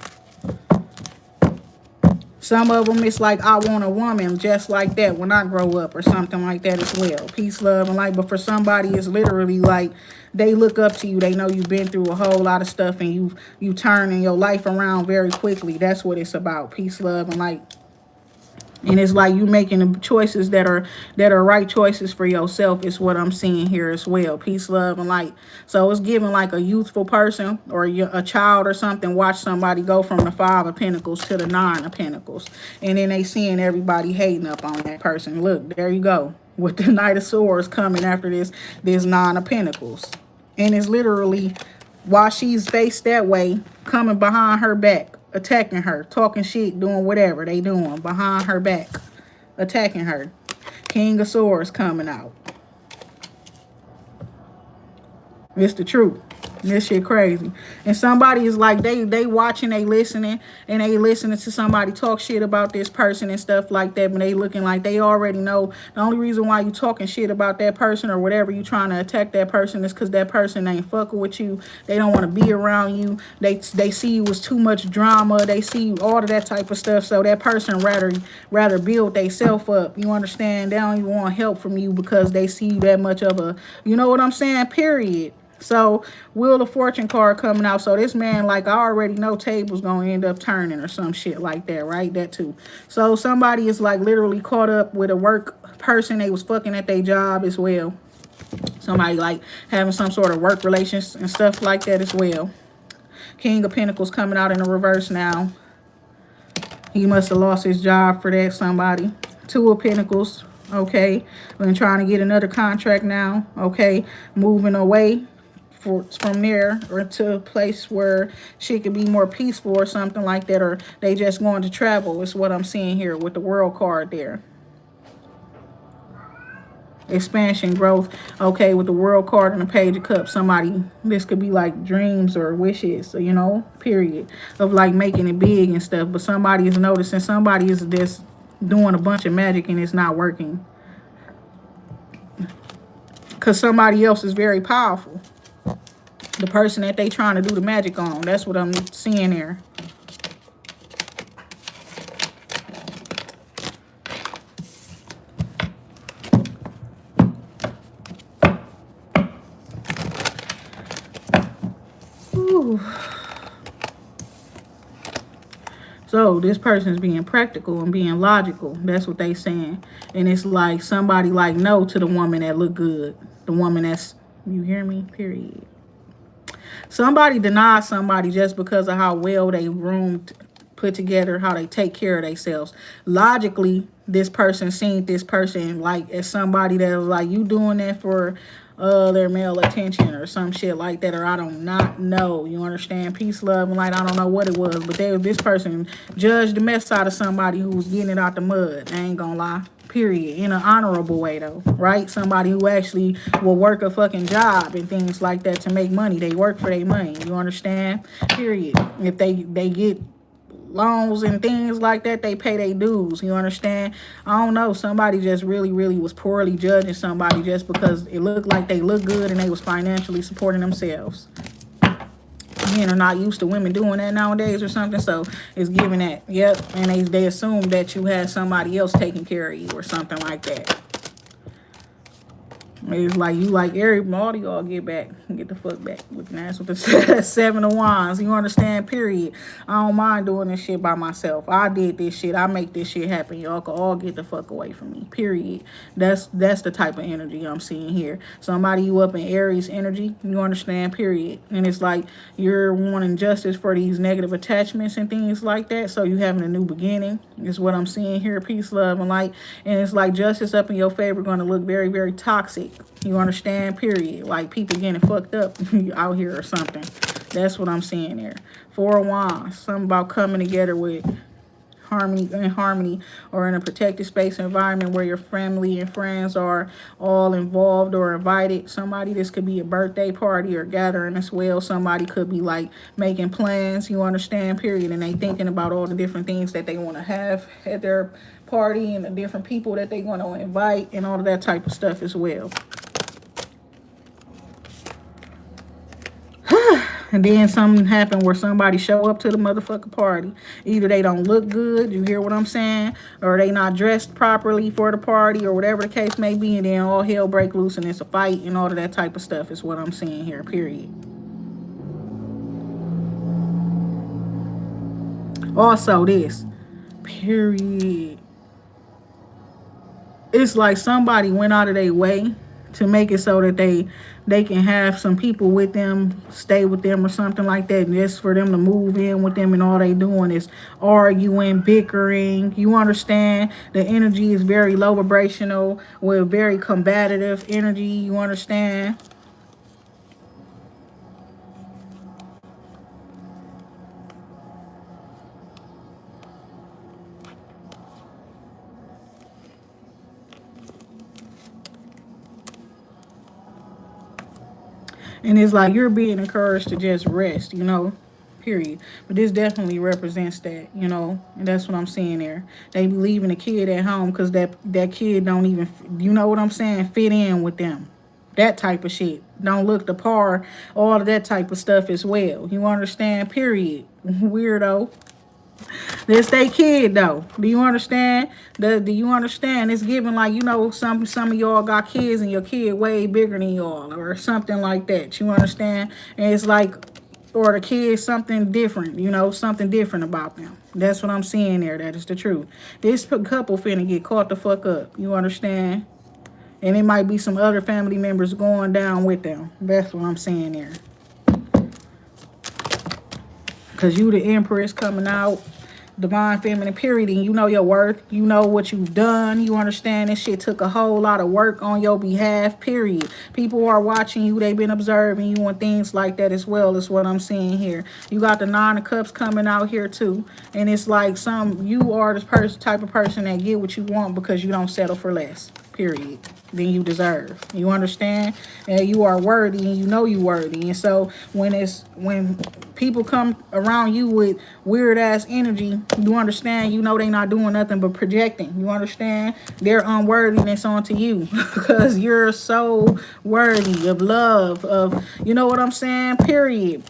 Some of them, it's like, I want a woman just like that when I grow up or something like that as well. Peace, love, and light. But for somebody, it's literally like they look up to you. They know you've been through a whole lot of stuff and you turning your life around very quickly. That's what it's about. Peace, love, and light. And it's like you making the choices that are right choices for yourself is what I'm seeing here as well. Peace, love, and light. So it's giving like a youthful person or a child or something. Watch somebody go from the 5 of Pentacles to the 9 of Pentacles. And then they seeing everybody hating up on that person. Look, there you go. With the Knight of Swords coming after this 9 of Pentacles. And it's literally while she's faced that way, coming behind her back. Attacking her, talking shit, doing whatever they doing behind her back, attacking her. King of Swords coming out. It's the truth. This shit crazy. And somebody is like, they watching, they listening, and they listening to somebody talk shit about this person and stuff like that, but they looking like they already know the only reason why you talking shit about that person or whatever you trying to attack that person is because that person ain't fucking with you. They don't want to be around you. They see you as too much drama. They see all of that type of stuff. So that person rather build themselves up. You understand? They don't even want help from you because they see you that much of a, you know what I'm saying? Period. So, Wheel of Fortune card coming out. So, this man, like, I already know table's going to end up turning or some shit like that, right? That too. So, somebody is, like, literally caught up with a work person. They was fucking at their job as well. Somebody, like, having some sort of work relations and stuff like that as well. King of Pentacles coming out in the reverse now. He must have lost his job for that, somebody. 2 of Pentacles, okay. Been trying to get another contract now, okay. Moving away from there or to a place where she could be more peaceful or something like that, or they just going to travel is what I'm seeing here with the World card there. expansion, growth. Okay, with the world card and the page of cups, somebody, this could be like dreams or wishes, you know, period, of like making it big and stuff. But somebody is noticing, somebody is just doing a bunch of magic and it's not working. Because somebody else is very powerful. The person that they trying to do the magic on. That's what I'm seeing there. Ooh. So this person's being practical and being logical. That's what they saying. And it's like somebody like no to the woman that look good. The woman that's, you hear me? Period. Somebody denies somebody just because of how well they roomed, put together, how they take care of themselves. Logically, this person seen this person like as somebody that was like, you doing that for their male attention or some shit like that, or I don't not know. You understand? Peace, love, and light. I don't know what it was, but this person judged the mess out of somebody who was getting it out the mud. I ain't gonna lie. Period. In an honorable way though, right? Somebody who actually will work a fucking job and things like that to make money. They work for their money. You understand? Period. If they get loans and things like that, they pay their dues. You understand? I don't know. Somebody just really was poorly judging somebody just because it looked like they look good and they was financially supporting themselves. Men are not used to women doing that nowadays or something, so it's giving that. Yep. And they assume that you had somebody else taking care of you or something like that. It's like you like all of y'all get back. Get the fuck back. Looking ass with the 7 of Wands. You understand? Period. I don't mind doing this shit by myself. I did this shit. I make this shit happen. Y'all can all get the fuck away from me. Period. That's the type of energy I'm seeing here. Somebody you up in Aries energy. You understand? Period. And it's like you're wanting justice for these negative attachments and things like that. So you having a new beginning is what I'm seeing here. Peace, love, and light. And it's like justice up in your favor going to look very, very toxic. You understand? Period. Like people getting fucked up out here or something. That's what I'm seeing there. 4 of Wands. Something about coming together with harmony or in a protected space environment where your family and friends are all involved or invited. Somebody, this could be a birthday party or gathering as well. Somebody could be like making plans. You understand? Period. And they thinking about all the different things that they want to have at their party and the different people that they want to invite and all of that type of stuff as well. And then something happened where somebody show up to the motherfucking party. Either they don't look good, you hear what I'm saying? Or they not dressed properly for the party or whatever the case may be. And then all hell break loose and it's a fight and all of that type of stuff is what I'm seeing here, period. Also this, period. It's like somebody went out of their way to make it so that they can have some people with them, stay with them or something like that, and just for them to move in with them, and all they doing is arguing, bickering. You understand? The energy is very low vibrational with very combative energy. You understand? And it's like you're being encouraged to just rest, you know, period. But this definitely represents that, you know, and that's what I'm seeing there. They be leaving a kid at home because that kid don't even, you know what I'm saying, fit in with them. That type of shit. Don't look the par, all of that type of stuff as well. You understand? Period. Weirdo. That's their kid though. Do you understand? Do you understand? It's giving like, you know, some of y'all got kids and your kid way bigger than y'all or something like that. You understand? And it's like, or the kid something different, you know, something different about them. That's what I'm seeing there. That is the truth. This couple finna get caught the fuck up. You understand? And it might be some other family members going down with them. That's what I'm saying there. Because you the Empress coming out. Divine feminine, period. And you know your worth. You know what you've done. You understand this shit took a whole lot of work on your behalf, period. People are watching you. They've been observing you and things like that as well, is what I'm seeing here. You got the 9 of Cups coming out here too. And it's like you are the type of person that get what you want because you don't settle for less. period, than you deserve. You understand? And you are worthy, and you know you worthy. And so when people come around you with weird ass energy, you understand, you know they not doing nothing but projecting. You understand their unworthiness onto you because you're so worthy of love, of, you know what I'm saying, period.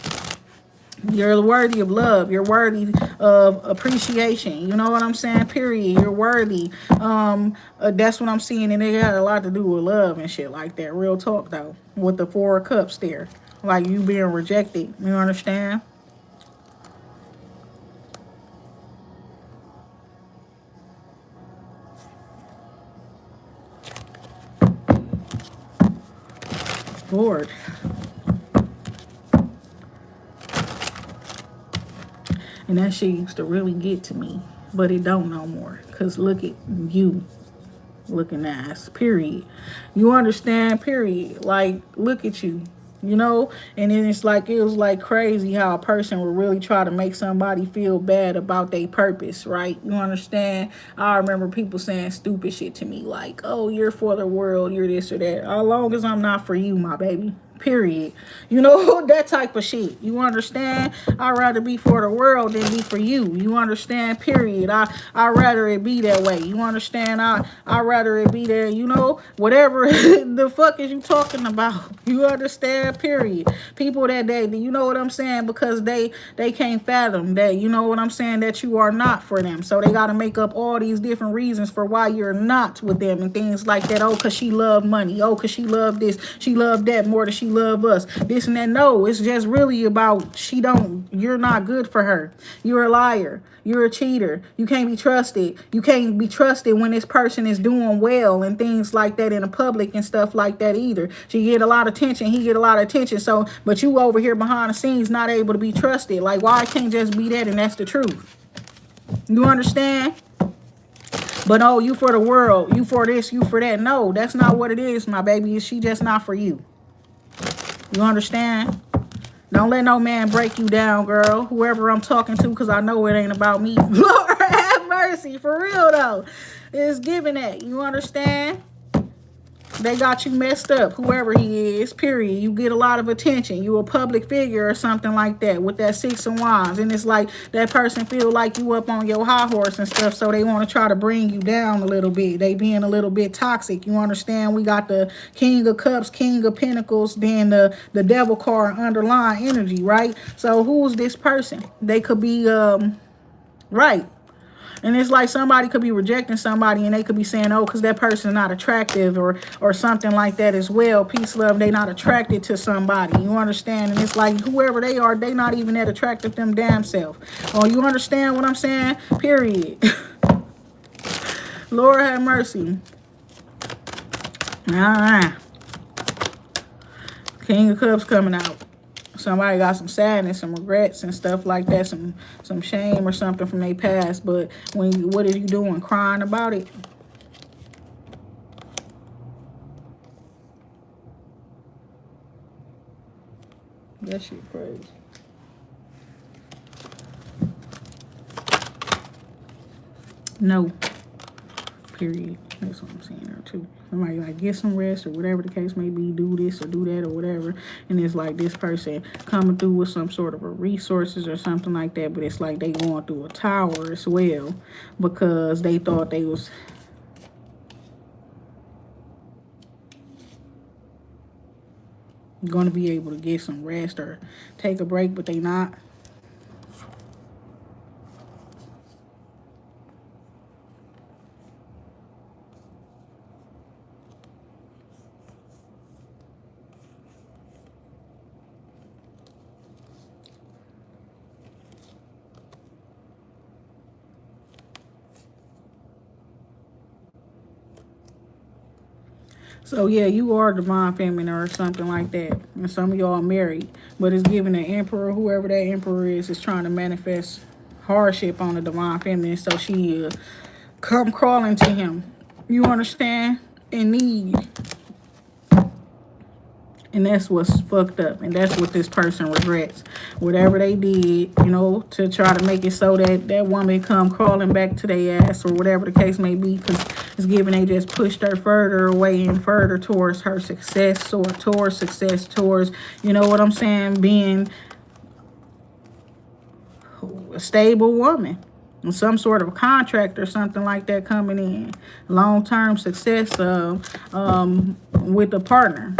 You're worthy of love. You're worthy of appreciation. You know what I'm saying? Period. You're worthy. That's what I'm seeing. And it got a lot to do with love and shit like that. Real talk, though. With the 4 of Cups there. Like you being rejected. You understand? Lord. And that shit used to really get to me. But it don't no more. Because look at you. Looking ass, period. You understand, period. Like, look at you, you know. And then it's like, it was like crazy how a person would really try to make somebody feel bad about their purpose, right? You understand? I remember people saying stupid shit to me like, oh, you're for the world, you're this or that. As long as I'm not for you, my baby, period. You know, that type of shit. You understand? I'd rather be for the world than be for you. You understand? Period. I'd rather it be that way. You understand? I'd rather it be there, you know, whatever the fuck is you talking about. You understand? Period. People that you know what I'm saying, because they can't fathom that, you know what I'm saying, that you are not for them. So they got to make up all these different reasons for why you're not with them and things like that. Oh, because she loved money. Oh, because she loved this. She loved that more than she loved us. This and that. No, it's just really about you're not good for her. You're a liar. You're a cheater. You can't be trusted. You can't be trusted when this person is doing well and things like that in the public and stuff like that either. She get a lot of attention. He get a lot of attention. So, but you over here behind the scenes not able to be trusted. Like, why I can't just be that and that's the truth? You understand? But oh, you for the world. You for this. You for that. No, that's not what it is, my baby. She just not for you. You understand? Don't let no man break you down, girl. Whoever I'm talking to, because I know it ain't about me. Lord have mercy. For real, though. It's giving that. You understand? They got you messed up, whoever he is, period. You get a lot of attention. You a public figure or something like that with that 6 of Wands. And it's like that person feel like you up on your high horse and stuff, so they want to try to bring you down a little bit. They being a little bit toxic. You understand? We got the King of Cups, King of Pentacles, then the Devil card, underlying energy, right? So who's this person? They could be, right. And it's like somebody could be rejecting somebody and they could be saying, oh, because that person's not attractive or something like that as well. Peace, love, they not attracted to somebody. You understand? And it's like whoever they are, they not even that attractive them damn self. Oh, you understand what I'm saying? Period. Lord have mercy. All right. King of Cups coming out. Somebody got some sadness, some regrets and stuff like that, some shame or something from their past. But what are you doing? Crying about it? That shit crazy. No. Period. That's what I'm saying there too. Somebody like get some rest or whatever the case may be, do this or do that or whatever. And it's like this person coming through with some sort of a resources or something like that. But it's like they going through a tower as well because they thought they was going to be able to get some rest or take a break, but they not. So, yeah, you are divine feminine or something like that. And some of y'all are married. But it's giving the emperor, whoever that emperor is trying to manifest hardship on the divine feminine. So she come crawling to him. You understand? In need. And that's what's fucked up. And that's what this person regrets. Whatever they did, you know, to try to make it so that that woman come crawling back to their ass or whatever the case may be. Because it's given they just pushed her further away and further towards her success or towards success, towards, you know what I'm saying, being a stable woman. Some sort of contract or something like that coming in. Long-term success with a partner.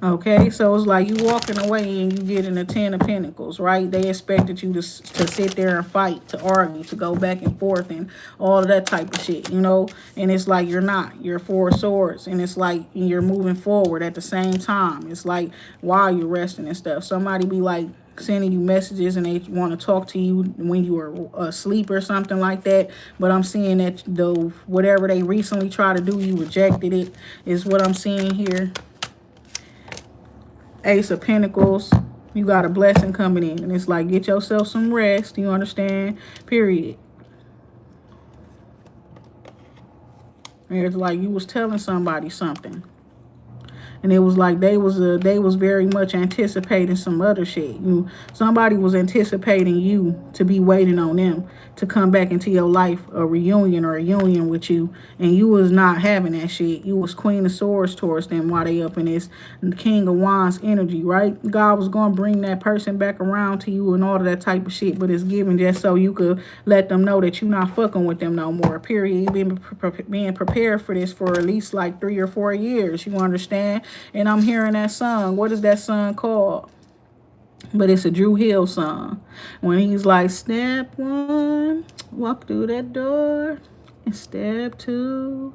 Okay, so it's like you walking away and you getting a 10 of Pentacles, right? They expected you to sit there and fight, to argue, to go back and forth and all of that type of shit, you know? And it's like you're not. You're 4 of Swords. And it's like you're moving forward at the same time. It's like while you're resting and stuff. Somebody be like sending you messages and they want to talk to you when you are asleep or something like that. But I'm seeing that whatever they recently tried to do, you rejected it, is what I'm seeing here. Ace of Pentacles, you got a blessing coming in. And it's like, get yourself some rest. You understand? Period. And it's like you was telling somebody something. And it was like they was very much anticipating some other shit. Somebody was anticipating you to be waiting on them to come back into your life, a reunion or a union with you. And you was not having that shit. You was Queen of Swords towards them while they up in this King of Wands energy, right? God was going to bring that person back around to you and all of that type of shit. But it's given just so you could let them know that you're not fucking with them no more, period. You've been prepared for this for at least like 3 or 4 years. You understand? And I'm hearing that song. What is that song called? But it's a Drew Hill song. When he's like, step 1, walk through that door. And step 2,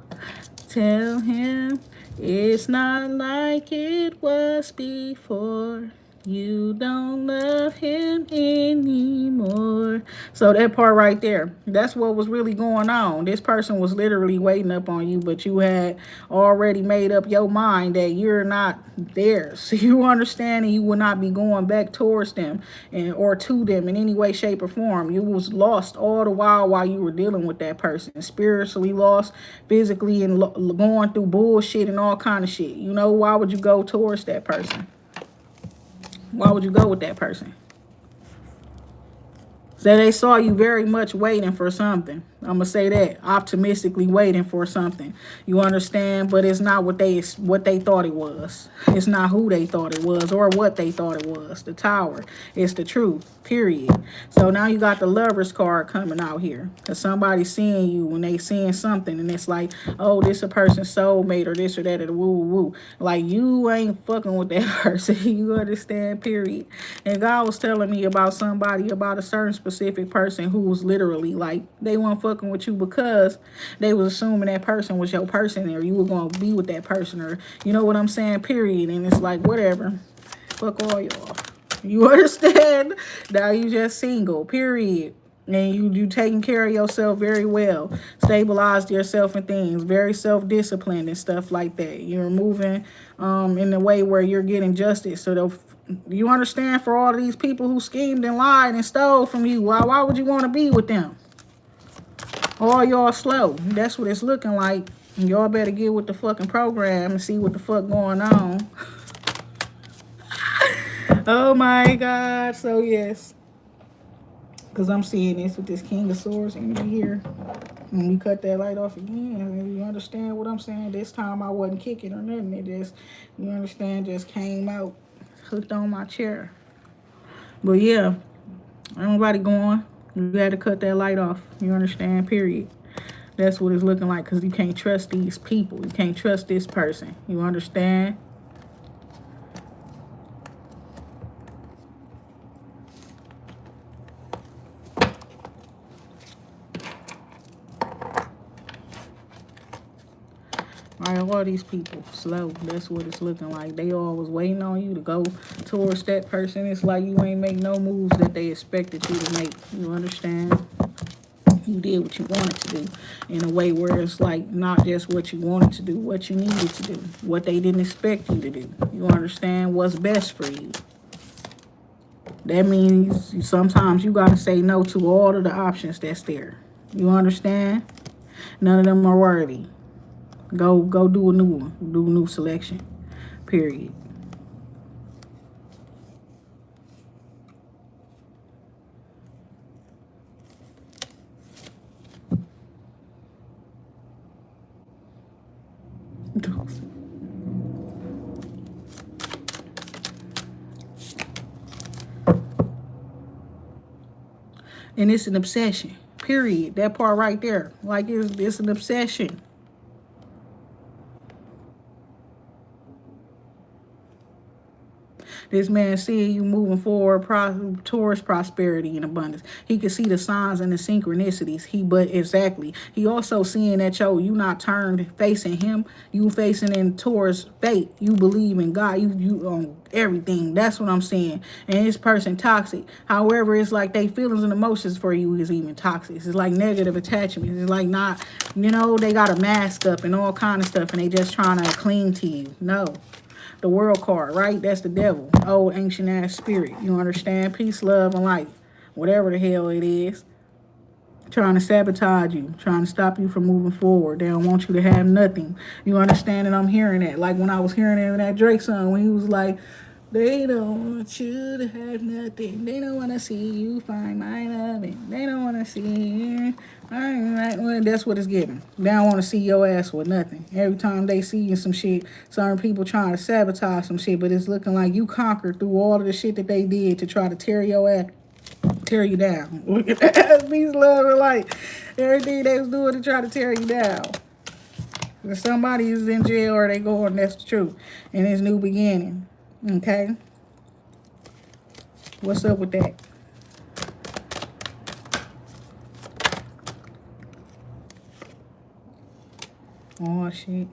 tell him it's not like it was before. You don't love him anymore. So that part right there, that's what was really going on. This person was literally waiting up on you, but you had already made up your mind that you're not theirs. So you understand, and you will not be going back towards them or to them in any way, shape, or form. You was lost all the while you were dealing with that person. Spiritually lost, physically, and going through bullshit and all kind of shit. You know, why would you go towards that person? Why would you go with that person? So they saw you very much waiting for something. I'm going to say that. Optimistically waiting for something. You understand? But it's not what they thought it was. It's not who they thought it was or what they thought it was. The Tower. It's the truth. Period. So now you got the Lover's card coming out here. Because somebody's seeing you when they seeing something. And it's like, oh, this a person's soulmate or this or that or woo woo. Like, you ain't fucking with that person. You understand? Period. And God was telling me about somebody, about a certain specific person who was literally like, they weren't fucking with you because they was assuming that person was your person or you were going to be with that person, or you know what I'm saying, period. And it's like, whatever, fuck all y'all. You understand? Now you just single, period. And you taking care of yourself very well, stabilized yourself and things, very self-disciplined and stuff like that. You're moving in a way where you're getting justice. So you understand, for all of these people who schemed and lied and stole from you, why would you want to be with them? All y'all slow. That's what it's looking like. Y'all better get with the fucking program and see what the fuck going on. Oh my God. So yes. Because I'm seeing this with this King of Swords energy here. When we cut that light off again, you understand what I'm saying? This time I wasn't kicking or nothing. It just, you understand, just came out, hooked on my chair. But yeah, everybody going. You got to cut that light off. You understand? Period. That's what it's looking like, because you can't trust these people. You can't trust this person. You understand? All these people slow. That's what it's looking like. They all was waiting on you to go towards that person. It's like you ain't make no moves that they expected you to make. You understand? You did what you wanted to do in a way where it's like not just what you wanted to do, what you needed to do, what they didn't expect you to do. You understand? What's best for you. That means sometimes you got to say no to all of the options that's there. You understand? None of them are worthy. Go do a new one. Do a new selection. Period. And it's an obsession. Period. That part right there. Like it's an obsession. This man seeing you moving forward towards prosperity and abundance. He can see the signs and the synchronicities. But exactly. He also seeing that you not turned facing him. You facing in towards fate. You believe in God. You on everything. That's what I'm saying. And this person toxic. However, it's like they feelings and emotions for you is even toxic. It's like negative attachment. It's like not, they got a mask up and all kind of stuff and they just trying to cling to you. No. The world card, right? That's the devil. Old ancient ass spirit. You understand? Peace, love, and light. Whatever the hell it is. Trying to sabotage you. Trying to stop you from moving forward. They don't want you to have nothing. You understand? And I'm hearing that. Like when I was hearing it in that Drake song when he was like, they don't want you to have nothing. They don't want to see you find my loving. They don't want to see you. Well, that's what it's giving. They don't want to see your ass with nothing. Every time they see you some shit, certain people trying to sabotage some shit, but it's looking like you conquered through all of the shit that they did to try to tear your ass, tear you down. Peace, love, and light. Everything they was doing to try to tear you down. If somebody is in jail or they going, that's the truth. And it's new beginning. Okay? What's up with that? Oh, shit.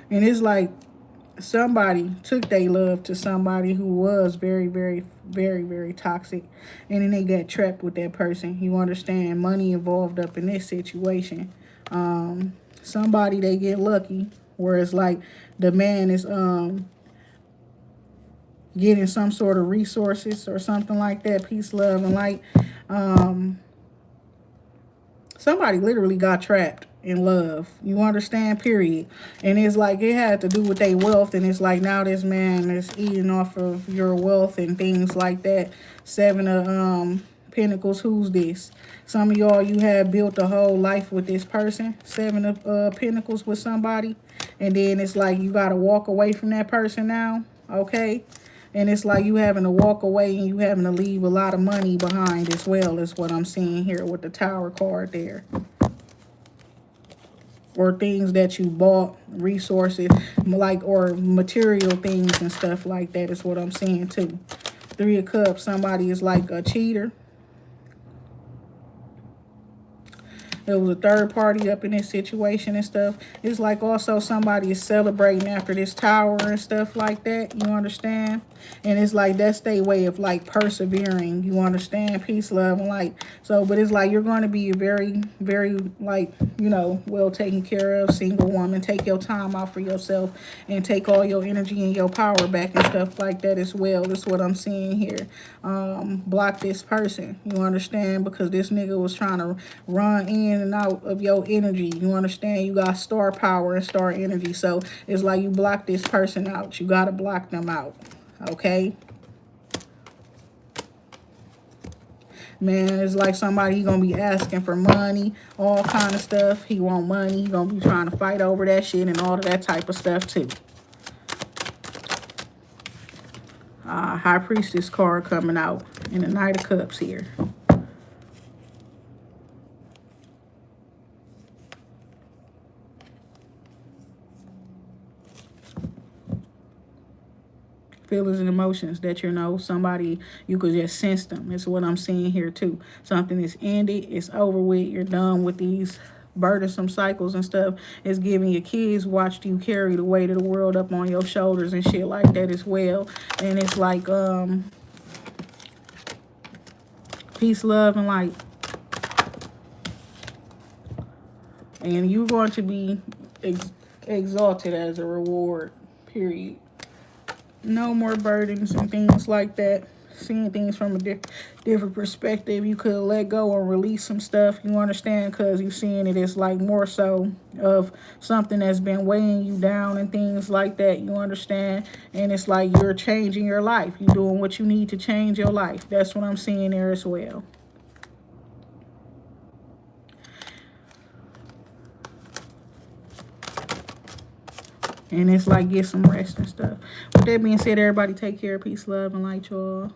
And it's like somebody took their love to somebody who was very, very, very, very toxic. And then they got trapped with that person. You understand? Money involved up in this situation. Somebody, they get lucky. Where it's like the man is getting some sort of resources or something like that. Peace, love, and light. Somebody literally got trapped in love. You understand? Period. And it's like it had to do with their wealth. And it's like now this man is eating off of your wealth and things like that. Seven of Pentacles. Who's this? Some of y'all, you have built a whole life with this person. Seven of Pentacles with somebody. And then it's like you got to walk away from that person now. Okay? And it's like you having to walk away and you having to leave a lot of money behind as well, is what I'm seeing here with the Tower card there. Or things that you bought, resources, like, or material things and stuff like that is what I'm seeing too. Three of Cups, somebody is like a cheater. There was a third party up in this situation and stuff. It's like also somebody is celebrating after this tower and stuff like that. You understand? And it's like that's their way of like persevering. You understand? Peace, love, and light. So, but it's like you're going to be a very, very like, well taken care of single woman. Take your time out for yourself and take all your energy and your power back and stuff like that as well. That's what I'm seeing here. Block this person. You understand? Because this nigga was trying to run in and out of your energy. You understand? You got star power and star energy. So it's like you block this person out. You got to block them out. Okay? Man, it's like somebody, he gonna be asking for money, all kind of stuff. He want money. He gonna be trying to fight over that shit and all of that type of stuff too. High Priestess card coming out in the Knight of Cups here. Feelings and emotions that somebody, you could just sense them. It's what I'm seeing here too. Something is ended, it's over with, you're done with these burdensome cycles and stuff. It's giving your kids watched you carry the weight of the world up on your shoulders and shit like that as well. And it's like peace, love, and light. And you're going to be exalted as a reward, period. No more burdens and things like that. Seeing things from a different perspective. You could let go or release some stuff. You understand? Because you're seeing it as like more so of something that's been weighing you down and things like that. You understand? And it's like you're changing your life. You're doing what you need to change your life. That's what I'm seeing there as well. And it's like get some rest and stuff. With that being said, everybody take care. Peace, love, and light, y'all.